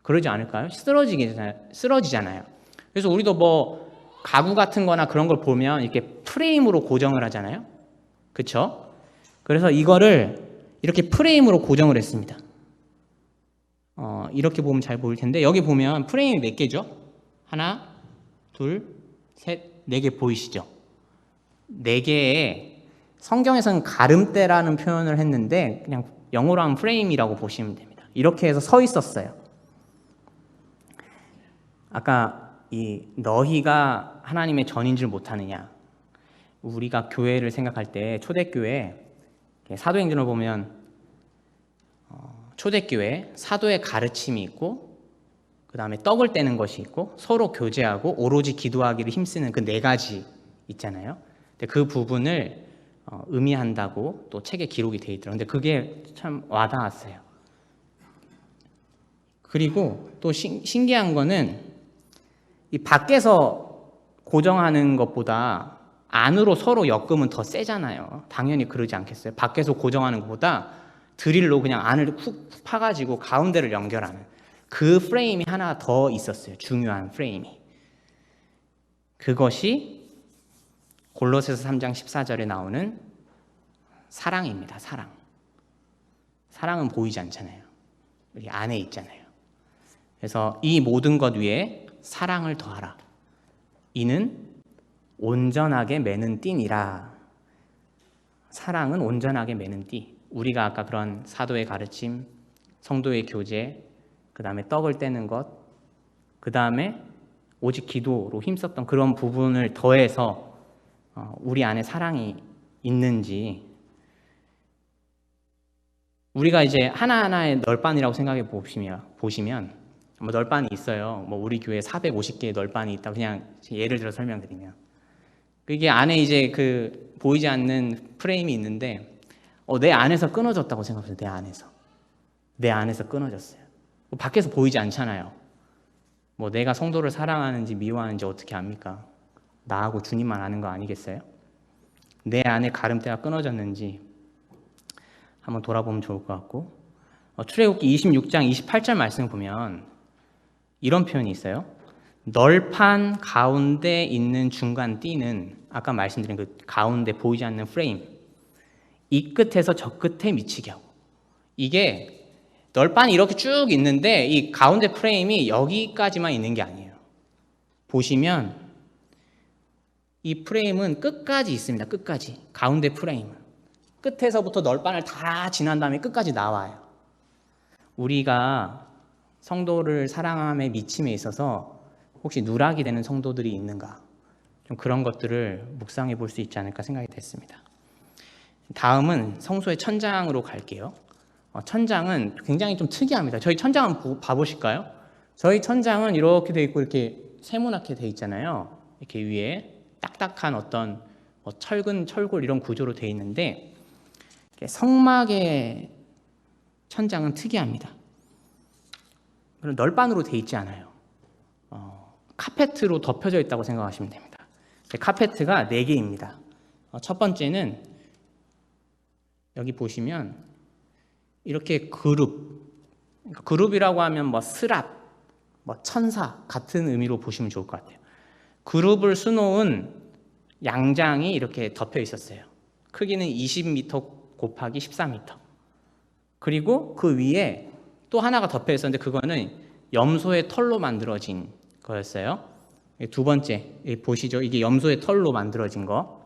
그러지 않을까요? 쓰러지잖아요. 그래서 우리도 뭐 가구 같은 거나 그런 걸 보면 이렇게 프레임으로 고정을 하잖아요. 그렇죠? 그래서 이거를 이렇게 프레임으로 고정을 했습니다. 이렇게 보면 잘 보일 텐데 여기 보면 프레임이 몇 개죠? 하나, 둘, 셋, 네 개 보이시죠? 네 개에 성경에서는 가름대라는 표현을 했는데 그냥 영어로 하면 프레임이라고 보시면 됩니다. 이렇게 해서 서 있었어요. 아까 이 너희가 하나님의 전인 줄 못하느냐. 우리가 교회를 생각할 때 초대교회 사도행전을 보면 초대교회 사도의 가르침이 있고 그 다음에 떡을 떼는 것이 있고 서로 교제하고 오로지 기도하기를 힘쓰는 그 네 가지 있잖아요. 근데 그 부분을 의미한다고 또 책에 기록이 돼 있더라고요. 근데 그게 참 와닿았어요. 그리고 또 신기한 거는 이 밖에서 고정하는 것보다 안으로 서로 엮으면 더 세잖아요. 당연히 그러지 않겠어요? 밖에서 고정하는 것보다 드릴로 그냥 안을 훅 파가지고 가운데를 연결하는 그 프레임이 하나 더 있었어요. 중요한 프레임이. 그것이 골로새서 3장 14절에 나오는 사랑입니다. 사랑. 사랑은 보이지 않잖아요. 우리 안에 있잖아요. 그래서 이 모든 것 위에 사랑을 더하라. 이는 온전하게 매는 띠니라. 사랑은 온전하게 매는 띠. 우리가 아까 그런 사도의 가르침, 성도의 교제, 그 다음에 떡을 떼는 것, 그 다음에 오직 기도로 힘썼던 그런 부분을 더해서 우리 안에 사랑이 있는지 우리가 이제 하나하나의 널빤이라고 생각해 보시면 뭐 널빤이 있어요. 뭐 우리 교회 450개의 널빤이 있다. 그냥 예를 들어 설명드리면 그게 안에 이제 그 보이지 않는 프레임이 있는데 내 안에서 끊어졌다고 생각해요. 내 안에서 끊어졌어요. 밖에서 보이지 않잖아요. 뭐 내가 성도를 사랑하는지 미워하는지 어떻게 압니까? 나하고 주님만 아는 거 아니겠어요? 내 안에 가름대가 끊어졌는지 한번 돌아보면 좋을 것 같고, 출애굽기 26장 28절 말씀 보면 이런 표현이 있어요. 널판 가운데 있는 중간 띠는 아까 말씀드린 그 가운데 보이지 않는 프레임, 이 끝에서 저 끝에 미치게 하고, 이게 널판이 이렇게 쭉 있는데 이 가운데 프레임이 여기까지만 있는 게 아니에요. 보시면 이 프레임은 끝까지 있습니다. 끝까지. 가운데 프레임은 끝에서부터 널판을 다 지난 다음에 끝까지 나와요. 우리가 성도를 사랑함에 미침에 있어서 혹시 누락이 되는 성도들이 있는가, 좀 그런 것들을 묵상해 볼 수 있지 않을까 생각이 됐습니다. 다음은 성소의 천장으로 갈게요. 천장은 굉장히 좀 특이합니다. 저희 천장 한번 봐보실까요? 저희 천장은 이렇게 돼 있고 이렇게 세모나게 돼 있잖아요. 이렇게 위에 딱딱한 어떤 철근, 철골 이런 구조로 돼 있는데, 성막의 천장은 특이합니다. 널판으로 돼 있지 않아요. 카페트로 덮여져 있다고 생각하시면 됩니다. 카페트가 4개입니다. 첫 번째는 여기 보시면 이렇게 그룹이라고 하면 뭐 스랍, 뭐 천사 같은 의미로 보시면 좋을 것 같아요. 그룹을 수놓은 양장이 이렇게 덮여 있었어요. 크기는 20m 곱하기 14m. 그리고 그 위에 또 하나가 덮여 있었는데 그거는 염소의 털로 만들어진 거였어요. 두 번째 보시죠. 이게 염소의 털로 만들어진 거.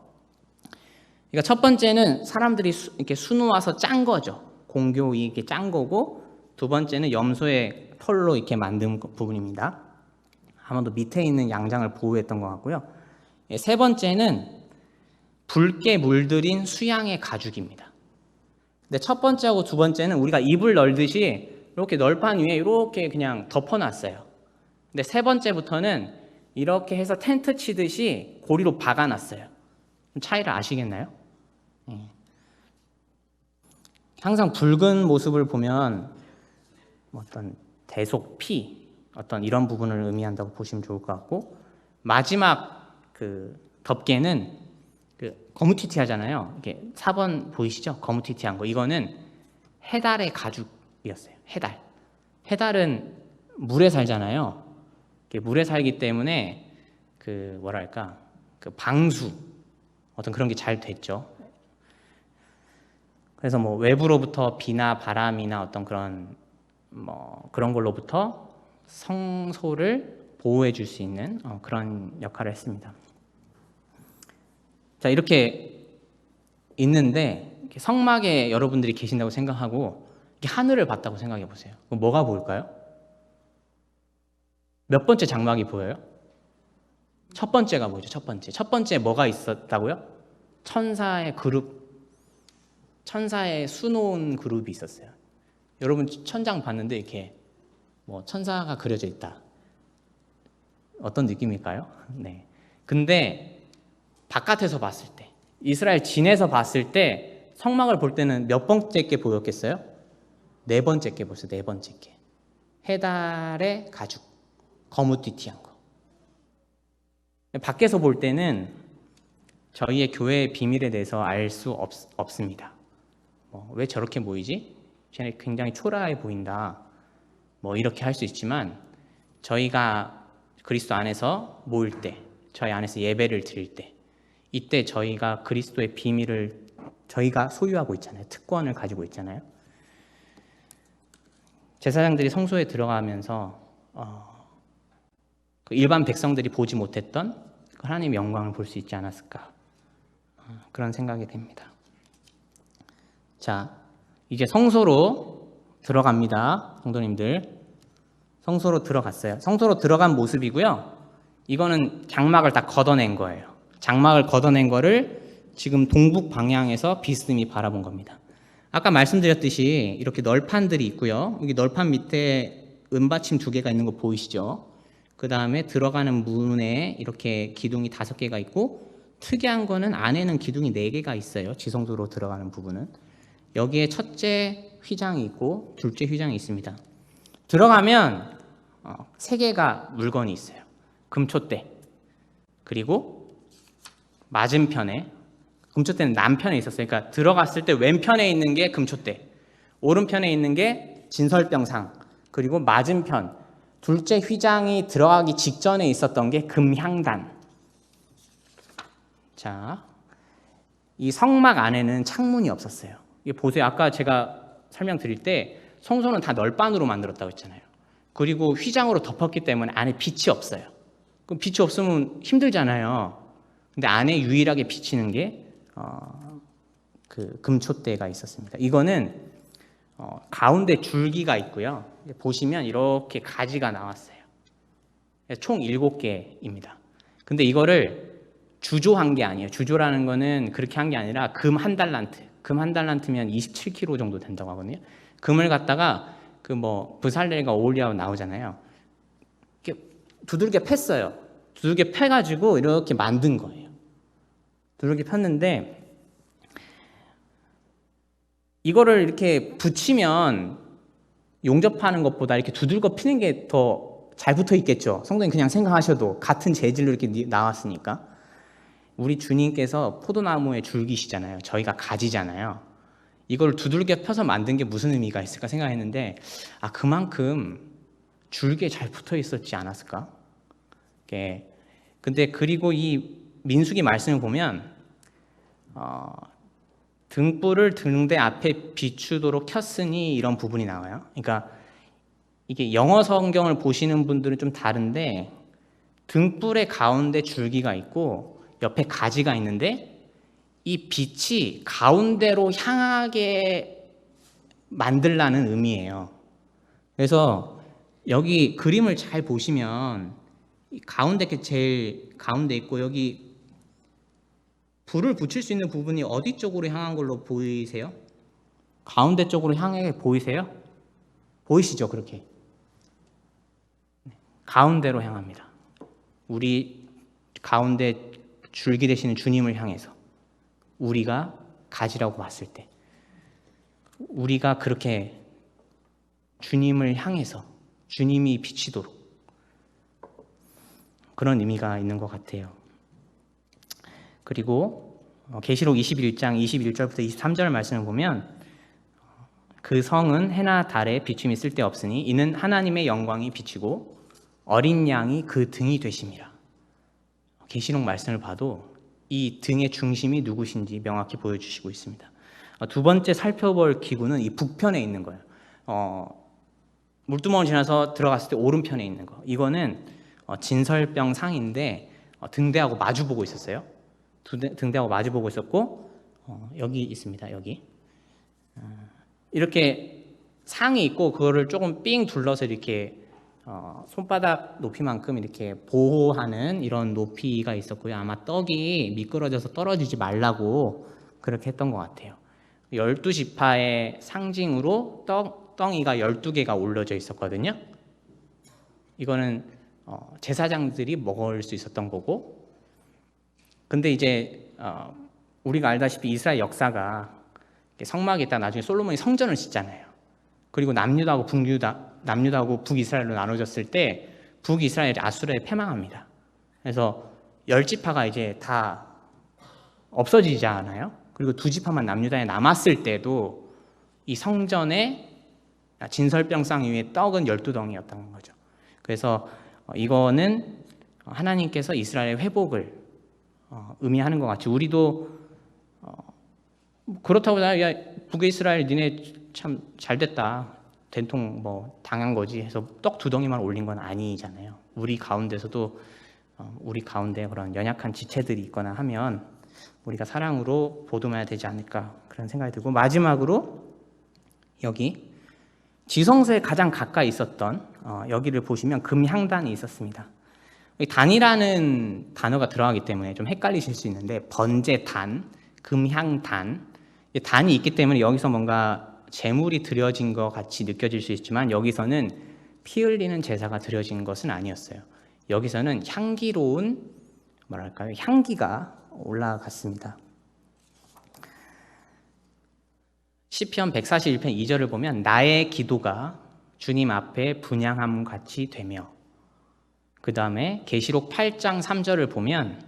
그러니까 첫 번째는 사람들이 이렇게 수놓아서 짠 거죠. 공교이 이렇게 짠 거고, 두 번째는 염소의 털로 이렇게 만든 부분입니다. 아마도 밑에 있는 양장을 보호했던 것 같고요. 세 번째는 붉게 물들인 수양의 가죽입니다. 근데 첫 번째하고 두 번째는 우리가 이불 널듯이 이렇게 널판 위에 이렇게 그냥 덮어놨어요. 근데 세 번째부터는 이렇게 해서 텐트 치듯이 고리로 박아놨어요. 차이를 아시겠나요? 항상 붉은 모습을 보면 어떤 대속, 피, 어떤 이런 부분을 의미한다고 보시면 좋을 것 같고, 마지막 그 덮개는 그 거무튀튀하잖아요. 이게 4번 보이시죠? 거무튀튀한 거. 이거는 해달의 가죽이었어요. 해달은 물에 살잖아요. 물에 살기 때문에 그 뭐랄까, 그 방수 어떤 그런 게 잘 됐죠. 그래서 뭐 외부로부터 비나 바람이나 어떤 그런 그런 걸로부터 성소를 보호해 줄 수 있는 그런 역할을 했습니다. 자, 이렇게 있는데 성막에 여러분들이 계신다고 생각하고 하늘을 봤다고 생각해 보세요. 그럼 뭐가 보일까요? 몇 번째 장막이 보여요? 첫 번째가 뭐죠? 첫 번째 뭐가 있었다고요? 천사의 그룹, 천사의 수놓은 그룹이 있었어요. 여러분 천장 봤는데 이렇게 뭐 천사가 그려져 있다. 어떤 느낌일까요? 네. 근데 바깥에서 봤을 때, 이스라엘 진에서 봤을 때 성막을 볼 때는 몇 번째 게 보였겠어요? 4번째 게 보였어요. 4번째 게. 해달의 가죽, 거무튀튀한 거. 밖에서 볼 때는 저희의 교회의 비밀에 대해서 알 수 없습니다. 왜 저렇게 보이지? 쟤네 굉장히 초라해 보인다. 이렇게 할 수 있지만, 저희가 그리스도 안에서 모일 때, 저희 안에서 예배를 드릴 때, 이때 저희가 그리스도의 비밀을 저희가 소유하고 있잖아요. 특권을 가지고 있잖아요. 제사장들이 성소에 들어가면서 일반 백성들이 보지 못했던 하나님의 영광을 볼 수 있지 않았을까, 그런 생각이 됩니다. 자, 이제 성소로 들어갑니다. 성도님들, 성소로 들어갔어요. 성소로 들어간 모습이고요. 이거는 장막을 다 걷어낸 거예요. 장막을 걷어낸 거를 지금 동북 방향에서 비스듬히 바라본 겁니다. 아까 말씀드렸듯이 이렇게 널판들이 있고요. 여기 널판 밑에 은받침 2개가 있는 거 보이시죠? 그 다음에 들어가는 문에 이렇게 기둥이 5개가 있고, 특이한 거는 안에는 기둥이 4개가 있어요. 지성소로 들어가는 부분은. 여기에 첫째 휘장이 있고 둘째 휘장이 있습니다. 들어가면 세 개가 물건이 있어요. 금촛대, 그리고 맞은편에, 금촛대는 남편에 있었어요. 그러니까 들어갔을 때 왼편에 있는 게 금촛대, 오른편에 있는 게 진설병상, 그리고 맞은편 둘째 휘장이 들어가기 직전에 있었던 게 금향단. 자, 이 성막 안에는 창문이 없었어요. 이게 보세요. 아까 제가 설명드릴 때 성소는 다 널판으로 만들었다고 했잖아요. 그리고 휘장으로 덮었기 때문에 안에 빛이 없어요. 그럼 빛이 없으면 힘들잖아요. 근데 안에 유일하게 비치는 게 그 금촛대가 있었습니다. 이거는 가운데 줄기가 있고요. 보시면 이렇게 가지가 나왔어요. 총 7개입니다. 근데 이거를 주조한 게 아니에요. 주조라는 거는 그렇게 한 게 아니라 금 한 달란트. 금 한 달란트면 27kg 정도 된다고 하거든요. 금을 갖다가 그 뭐 브살렐과 오홀리아가 나오잖아요. 이렇게 두들겨 팼어요. 두들겨 패가지고 이렇게 만든 거예요. 두들겨 폈는데 이거를 이렇게 붙이면 용접하는 것보다 이렇게 두들겨 피는 게 더 잘 붙어 있겠죠. 성도님 그냥 생각하셔도 같은 재질로 이렇게 나왔으니까. 우리 주님께서 포도나무의 줄기시잖아요. 저희가 가지잖아요. 이걸 두들겨 펴서 만든 게 무슨 의미가 있을까 생각했는데 그만큼 줄기에 잘 붙어 있었지 않았을까? 근데 그리고 이 민수기 말씀을 보면 등불을 등대 앞에 비추도록 켰으니 이런 부분이 나와요. 그러니까 이게 영어 성경을 보시는 분들은 좀 다른데 등불의 가운데 줄기가 있고 옆에 가지가 있는데 이 빛이 가운데로 향하게 만들라는 의미예요. 그래서 여기 그림을 잘 보시면 가운데 게 제일 가운데 있고 여기 불을 붙일 수 있는 부분이 어디 쪽으로 향한 걸로 보이세요? 가운데 쪽으로 향해 보이세요? 보이시죠? 그렇게 가운데로 향합니다. 우리 가운데 줄기 되시는 주님을 향해서 우리가 가지라고 봤을 때 우리가 그렇게 주님을 향해서 주님이 비치도록 그런 의미가 있는 것 같아요. 그리고 계시록 21장 21절부터 23절 말씀을 보면 그 성은 해나 달에 비춤이 쓸데없으니 이는 하나님의 영광이 비치고 어린 양이 그 등이 되심이라. 계시록 말씀을 봐도 이 등의 중심이 누구신지 명확히 보여주시고 있습니다. 두 번째 살펴볼 기구는 이 북편에 있는 거예요. 물두멍을 지나서 들어갔을 때 오른편에 있는 거. 이거는 진설병 상인데 등대하고 마주보고 있었어요. 등대하고 마주보고 있었고 여기 있습니다. 여기 이렇게 상이 있고 그거를 조금 삥 둘러서 이렇게 손바닥 높이만큼 이렇게 보호하는 이런 높이가 있었고요. 아마 떡이 미끄러져서 떨어지지 말라고 그렇게 했던 것 같아요. 12지파의 상징으로 떡덩이가 12개가 올려져 있었거든요. 이거는 제사장들이 먹을 수 있었던 거고, 근데 이제 우리가 알다시피 이스라엘 역사가 성막에 있다 나중에 솔로몬이 성전을 짓잖아요. 그리고 남유다하고 북이스라엘로 나눠졌을 때 북이스라엘이 아수르에 패망합니다. 그래서 10지파가 이제 다 없어지지 않아요. 그리고 2지파만 남유다에 남았을 때도 이 성전에 진설병상 위에 떡은 12덩이였던 거죠. 그래서 이거는 하나님께서 이스라엘의 회복을 의미하는 것 같이 우리도 그렇다고 야 북이스라엘 니네 참 잘됐다 된통 뭐 당한 거지 해서 떡 2덩이만 올린 건 아니잖아요. 우리 가운데서도 우리 가운데 그런 연약한 지체들이 있거나 하면 우리가 사랑으로 보듬어야 되지 않을까 그런 생각이 들고, 마지막으로 여기 지성소에 가장 가까이 있었던 여기를 보시면 금향단이 있었습니다. 단이라는 단어가 들어가기 때문에 좀 헷갈리실 수 있는데 번제단, 금향단, 단이 있기 때문에 여기서 뭔가 제물이 드려진 것 같이 느껴질 수 있지만 여기서는 피 흘리는 제사가 드려진 것은 아니었어요. 여기서는 향기로운 향기가 올라갔습니다. 시편 141편 2절을 보면 나의 기도가 주님 앞에 분향함 같이 되며, 그 다음에 계시록 8장 3절을 보면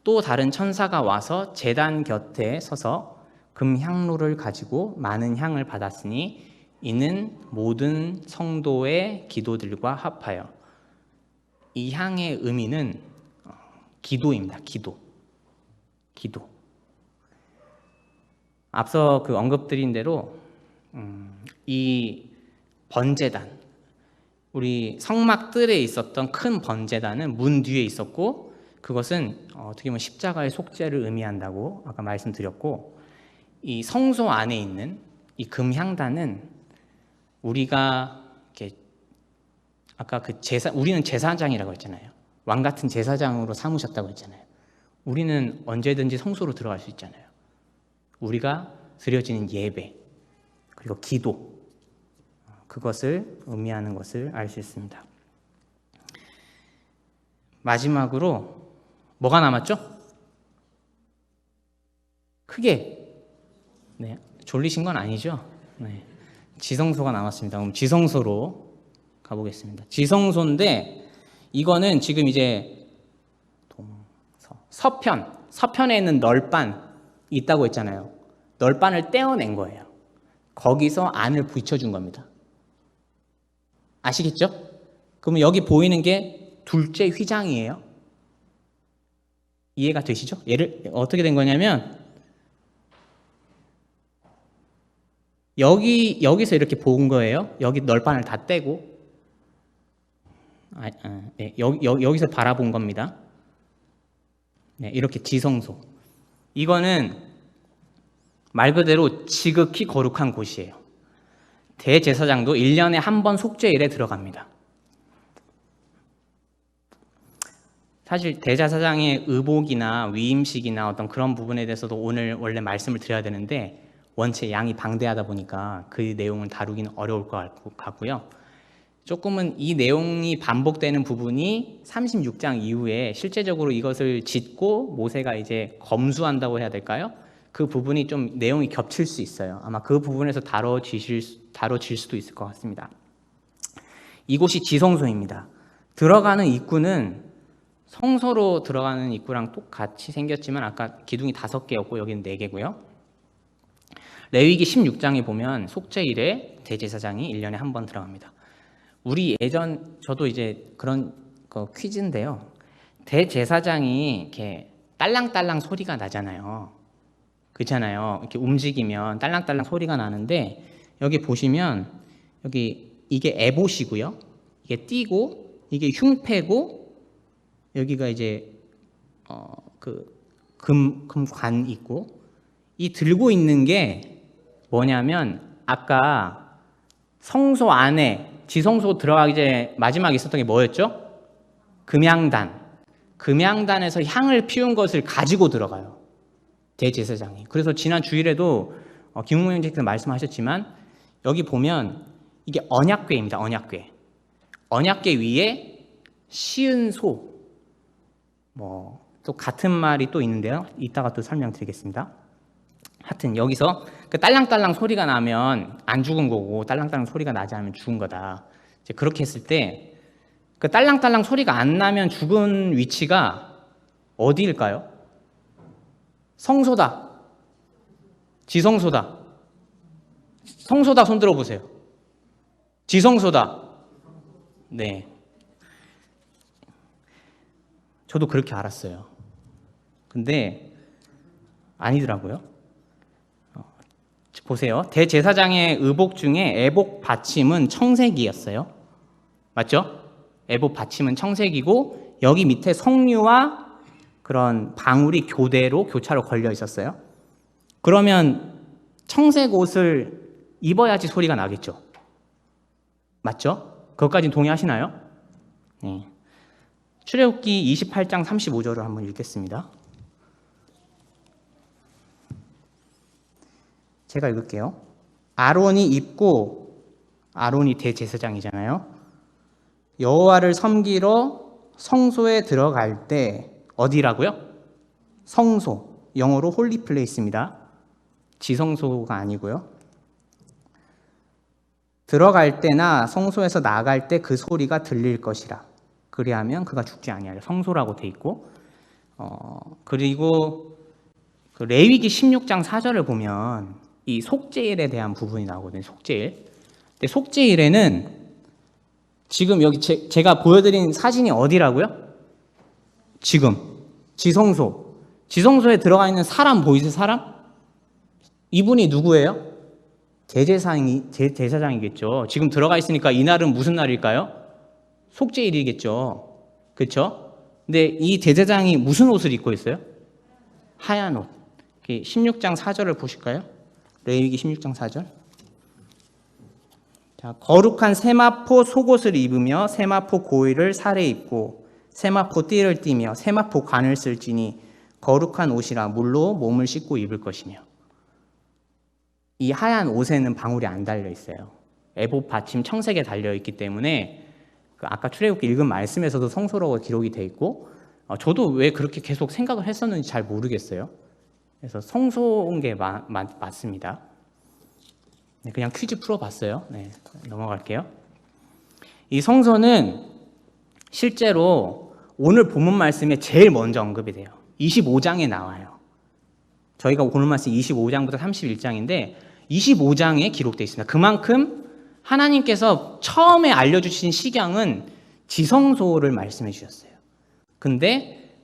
또 다른 천사가 와서 제단 곁에 서서 금향로를 가지고 많은 향을 받았으니 이는 모든 성도의 기도들과 합하여. 이 향의 의미는 기도입니다. 기도. 앞서 그 언급드린 대로 이 번제단, 우리 성막들에 있었던 큰 번제단은 문 뒤에 있었고, 그것은 어떻게 보면 십자가의 속죄를 의미한다고 아까 말씀드렸고, 이 성소 안에 있는 이 금향단은 우리가 이렇게 아까 그 우리는 제사장이라고 했잖아요. 왕 같은 제사장으로 삼으셨다고 했잖아요. 우리는 언제든지 성소로 들어갈 수 있잖아요. 우리가 드려지는 예배, 그리고 기도, 그것을 의미하는 것을 알 수 있습니다. 마지막으로 뭐가 남았죠? 크게, 네, 졸리신 건 아니죠? 네, 지성소가 남았습니다. 그럼 지성소로 가보겠습니다. 지성소인데 이거는 지금 이제 서편에 있는 널반 있다고 했잖아요. 널반을 떼어낸 거예요. 거기서 안을 붙여준 겁니다. 아시겠죠? 그러면 여기 보이는 게 둘째 휘장이에요. 이해가 되시죠? 얘를 어떻게 된 거냐면 여기서 이렇게 본 거예요. 여기 널반을 다 떼고 네, 여기서 바라본 겁니다. 네, 이렇게 지성소. 이거는 말 그대로 지극히 거룩한 곳이에요. 대제사장도 1년에 한 번 속죄일에 들어갑니다. 사실 대제사장의 의복이나 위임식이나 어떤 그런 부분에 대해서도 오늘 원래 말씀을 드려야 되는데 원체 양이 방대하다 보니까 그 내용을 다루기는 어려울 것 같고요. 조금은 이 내용이 반복되는 부분이 36장 이후에 실제적으로 이것을 짓고 모세가 이제 검수한다고 해야 될까요? 그 부분이 좀 내용이 겹칠 수 있어요. 아마 그 부분에서 다뤄질 수도 있을 것 같습니다. 이곳이 지성소입니다. 들어가는 입구는 성소로 들어가는 입구랑 똑같이 생겼지만 아까 기둥이 5개였고 여기는 4개고요. 레위기 16장에 보면 속죄일에 대제사장이 1년에 한 번 들어갑니다. 우리 저도 이제 그런 퀴즈인데요. 대제사장이 이렇게 딸랑딸랑 소리가 나잖아요. 그렇잖아요. 이렇게 움직이면 딸랑딸랑 소리가 나는데 여기 보시면 이게 에봇이고요. 이게 띠고 이게 흉패고 여기가 이제 금관 있고 이 들고 있는 게 뭐냐면 아까 성소 안에 지성소 들어가기 전에 마지막에 있었던 게 뭐였죠? 금향단에서 향을 피운 것을 가지고 들어가요. 대제사장이. 그래서 지난 주일에도 김웅 형제께서 말씀하셨지만 여기 보면 이게 언약궤입니다. 언약궤 위에 시은소, 또 같은 말이 또 있는데요. 이따가 또 설명드리겠습니다. 하여튼 여기서 그 딸랑딸랑 소리가 나면 안 죽은 거고 딸랑딸랑 소리가 나지 않으면 죽은 거다. 이제 그렇게 했을 때 그 딸랑딸랑 소리가 안 나면 죽은 위치가 어디일까요? 성소다. 지성소다. 성소다 손 들어보세요. 지성소다. 네. 저도 그렇게 알았어요. 근데 아니더라고요. 보세요. 대제사장의 의복 중에 애복 받침은 청색이었어요. 맞죠? 애복 받침은 청색이고 여기 밑에 석류와 그런 방울이 교차로 걸려 있었어요. 그러면 청색 옷을 입어야지 소리가 나겠죠. 맞죠? 그것까지는 동의하시나요? 네. 출애굽기 28장 35절을 한번 읽겠습니다. 제가 읽을게요. 아론이 대제사장이잖아요. 여호와를 섬기러 성소에 들어갈 때 어디라고요? 성소, 영어로 홀리 플레이스입니다. 지성소가 아니고요. 들어갈 때나 성소에서 나갈 때 그 소리가 들릴 것이라. 그리하면 그가 죽지 아니하리라. 성소라고 돼 있고, 그리고 그 레위기 16장 4절을 보면 이 속죄일에 대한 부분이 나오거든요. 속죄일. 근데 속죄일에는 지금 여기 제가 보여드린 사진이 어디라고요? 지금 지성소. 지성소에 들어가 있는 사람 보이세요? 사람? 이분이 누구예요? 대제사장이겠죠. 지금 들어가 있으니까 이날은 무슨 날일까요? 속죄일이겠죠. 그렇죠? 근데 이 대제사장이 무슨 옷을 입고 있어요? 하얀 옷. 16장 4절을 보실까요? 레위기 16장 4절. 자, 거룩한 세마포 속옷을 입으며 세마포 고위를 살에 입고 세마포 띠를 띠며 세마포 관을 쓸지니 거룩한 옷이라 물로 몸을 씻고 입을 것이며. 이 하얀 옷에는 방울이 안 달려 있어요. 에봇 받침 청색에 달려 있기 때문에 아까 출애굽기 읽은 말씀에서도 성소라고 기록이 돼 있고, 저도 왜 그렇게 계속 생각을 했었는지 잘 모르겠어요. 그래서 성소인 게 맞습니다. 네, 그냥 퀴즈 풀어봤어요. 네, 넘어갈게요. 이 성소는 실제로 오늘 본문 말씀에 제일 먼저 언급이 돼요. 25장에 나와요. 저희가 오늘 말씀 25장부터 31장인데 25장에 기록되어 있습니다. 그만큼 하나님께서 처음에 알려주신 식양은 지성소를 말씀해 주셨어요. 근데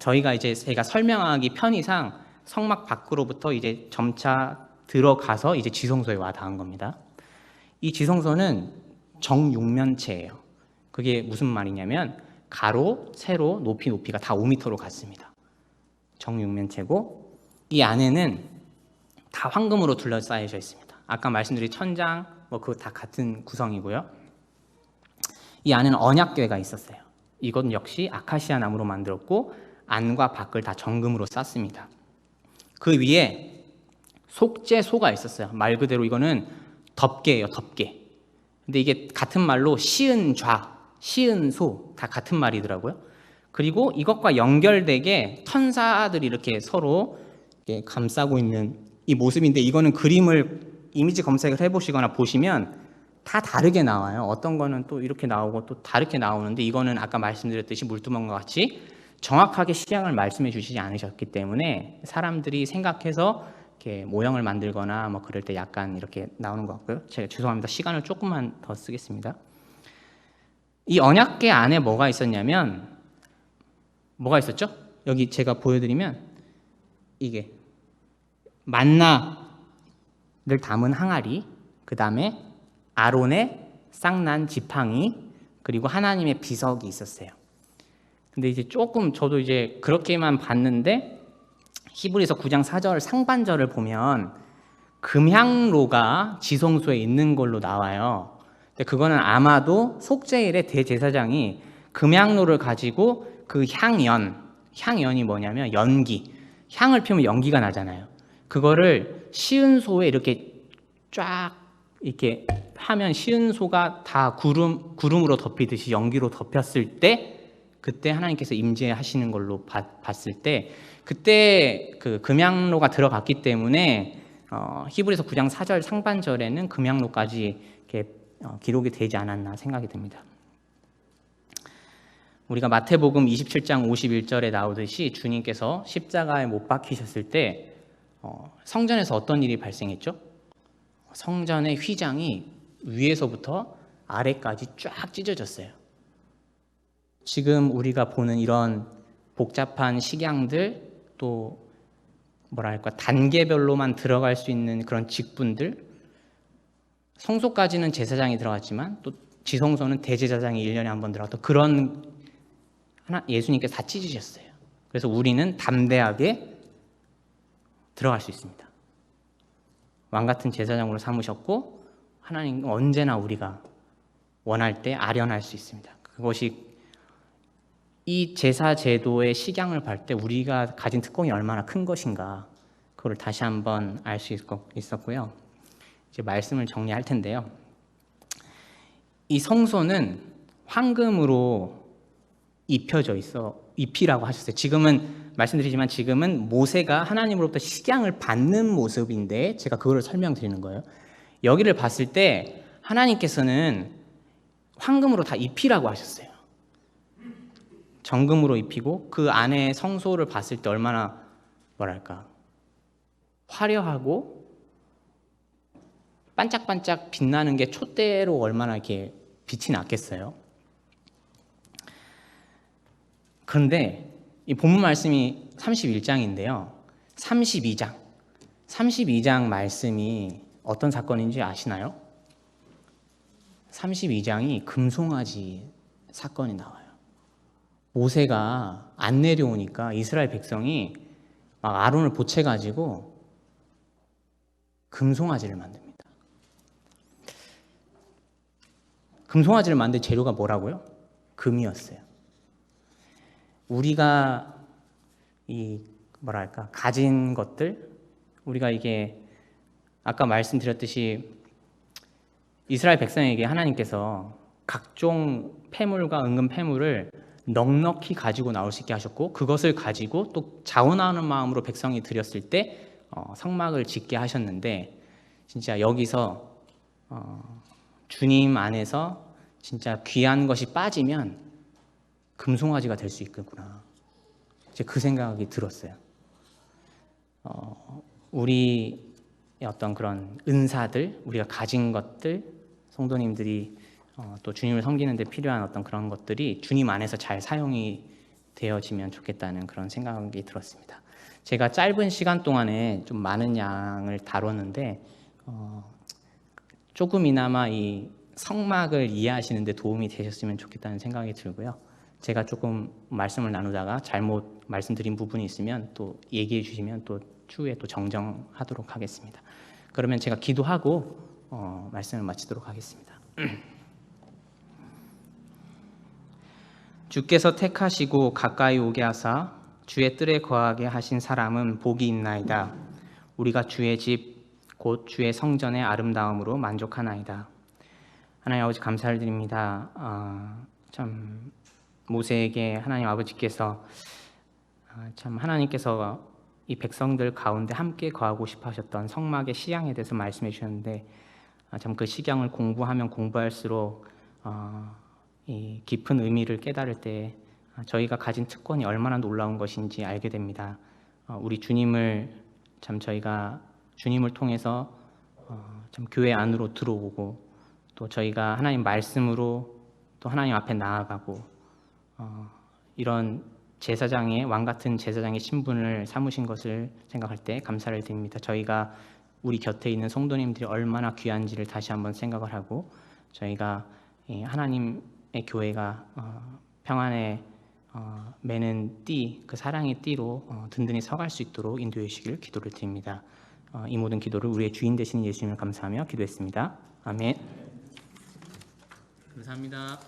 저희가 이제 제가 설명하기 편의상 성막 밖으로부터 이제 점차 들어가서 이제 지성소에 와 닿은 겁니다. 이 지성소는 정육면체예요. 그게 무슨 말이냐면 가로, 세로, 높이가 다 5m로 같습니다. 정육면체고 이 안에는 다 황금으로 둘러싸여져 있습니다. 아까 말씀드린 천장 그거 다 같은 구성이고요. 이 안에는 언약궤가 있었어요. 이건 역시 아카시아 나무로 만들었고 안과 밖을 다 정금으로 쌌습니다. 그 위에 속죄소가 있었어요. 말 그대로 이거는 덮개예요, 덮개. 근데 이게 같은 말로 시은좌, 시은소 다 같은 말이더라고요. 그리고 이것과 연결되게 천사들이 이렇게 서로 이렇게 감싸고 있는 이 모습인데, 이거는 그림을 이미지 검색을 해보시거나 보시면 다 다르게 나와요. 어떤 거는 또 이렇게 나오고 또 다르게 나오는데, 이거는 아까 말씀드렸듯이 물두멍과 같이 정확하게 시향을 말씀해 주시지 않으셨기 때문에 사람들이 생각해서 이렇게 모형을 만들거나 뭐 그럴 때 약간 이렇게 나오는 것 같고요. 제가 죄송합니다. 시간을 조금만 더 쓰겠습니다. 이 언약궤 안에 뭐가 있었냐면, 뭐가 있었죠? 여기 제가 보여드리면 이게 만나를 담은 항아리, 그 다음에 아론의 쌍난 지팡이, 그리고 하나님의 비석이 있었어요. 근데 이제 조금 저도 이제 그렇게만 봤는데 히브리서 9장 4절 상반절을 보면 금향로가 지성소에 있는 걸로 나와요. 근데 그거는 아마도 속죄일에 대제사장이 금향로를 가지고 그 향연이 뭐냐면 연기, 향을 피우면 연기가 나잖아요. 그거를 시은소에 이렇게 쫙 이렇게 하면 시은소가 다 구름으로 덮이듯이 연기로 덮였을 때, 그때 하나님께서 임재하시는 걸로 봤을 때, 그때 그 금향로가 들어갔기 때문에 히브리서 9장 4절 상반절에는 금향로까지 이렇게 기록이 되지 않았나 생각이 듭니다. 우리가 마태복음 27장 51절에 나오듯이 주님께서 십자가에 못 박히셨을 때 성전에서 어떤 일이 발생했죠? 성전의 휘장이 위에서부터 아래까지 쫙 찢어졌어요. 지금 우리가 보는 이런 복잡한 식양들, 또 뭐랄까 단계별로만 들어갈 수 있는 그런 직분들, 성소까지는 제사장이 들어갔지만 또 지성소는 대제사장이 1년에 한 번 들어갔던 그런 예수님께서 다 찢으셨어요. 그래서 우리는 담대하게 들어갈 수 있습니다. 왕 같은 제사장으로 삼으셨고 하나님은 언제나 우리가 원할 때 아련할 수 있습니다. 그것이 이 제사 제도의 식양을 볼 때 우리가 가진 특권이 얼마나 큰 것인가, 그걸 다시 한번 알 수 있었고요. 이제 말씀을 정리할 텐데요. 이 성소는 황금으로 입히라고 하셨어요. 지금은 말씀드리지만 지금은 모세가 하나님으로부터 식양을 받는 모습인데 제가 그거를 설명드리는 거예요. 여기를 봤을 때 하나님께서는 황금으로 다 입히라고 하셨어요. 정금으로 입히고 그 안에 성소를 봤을 때 얼마나 뭐랄까 화려하고 반짝반짝 빛나는 게 촛대로 얼마나 이렇게 빛이 났겠어요. 그런데 이 본문 말씀이 31장인데요. 32장 말씀이 어떤 사건인지 아시나요? 32장이 금송아지 사건이 나와요. 모세가 안 내려오니까 이스라엘 백성이 막 아론을 보채가지고 금송아지를 만듭니다. 금송아지를 만들 재료가 뭐라고요? 금이었어요. 우리가 가진 것들, 우리가 이게 아까 말씀드렸듯이 이스라엘 백성에게 하나님께서 각종 폐물과 은금 폐물을 넉넉히 가지고 나올 수 있게 하셨고, 그것을 가지고 또 자원하는 마음으로 백성이 드렸을 때 성막을 짓게 하셨는데, 진짜 여기서 주님 안에서 진짜 귀한 것이 빠지면 금송아지가 될 수 있겠구나, 이제 그 생각이 들었어요. 우리 어떤 그런 은사들, 우리가 가진 것들, 성도님들이 또 주님을 섬기는 데 필요한 어떤 그런 것들이 주님 안에서 잘 사용이 되어지면 좋겠다는 그런 생각이 들었습니다. 제가 짧은 시간 동안에 좀 많은 양을 다뤘는데 조금이나마 이 성막을 이해하시는 데 도움이 되셨으면 좋겠다는 생각이 들고요. 제가 조금 말씀을 나누다가 잘못 말씀드린 부분이 있으면 또 얘기해 주시면 또 추후에 또 정정하도록 하겠습니다. 그러면 제가 기도하고 말씀을 마치도록 하겠습니다. 주께서 택하시고 가까이 오게 하사 주의 뜰에 거하게 하신 사람은 복이 있나이다. 우리가 주의 집 곧 주의 성전의 아름다움으로 만족하나이다. 하나님 아버지 감사를 드립니다. 참 모세에게 하나님 아버지께서 참 하나님께서 이 백성들 가운데 함께 거하고 싶어 하셨던 성막의 시향에 대해서 말씀해 주셨는데, 참 그 시향을 공부하면 공부할수록 이 깊은 의미를 깨달을 때 저희가 가진 특권이 얼마나 놀라운 것인지 알게 됩니다. 우리 주님을 참 저희가 주님을 통해서 참 교회 안으로 들어오고, 또 저희가 하나님 말씀으로 또 하나님 앞에 나아가고, 이런 제사장의 왕 같은 제사장의 신분을 삼으신 것을 생각할 때 감사를 드립니다. 저희가 우리 곁에 있는 성도님들이 얼마나 귀한지를 다시 한번 생각을 하고, 저희가 하나님의 교회가 평안에 매는 띠, 그 사랑의 띠로 든든히 서갈 수 있도록 인도해 주시길 기도를 드립니다. 이 모든 기도를 우리의 주인 되시는 예수님을 감사하며 기도했습니다. 아멘. 감사합니다.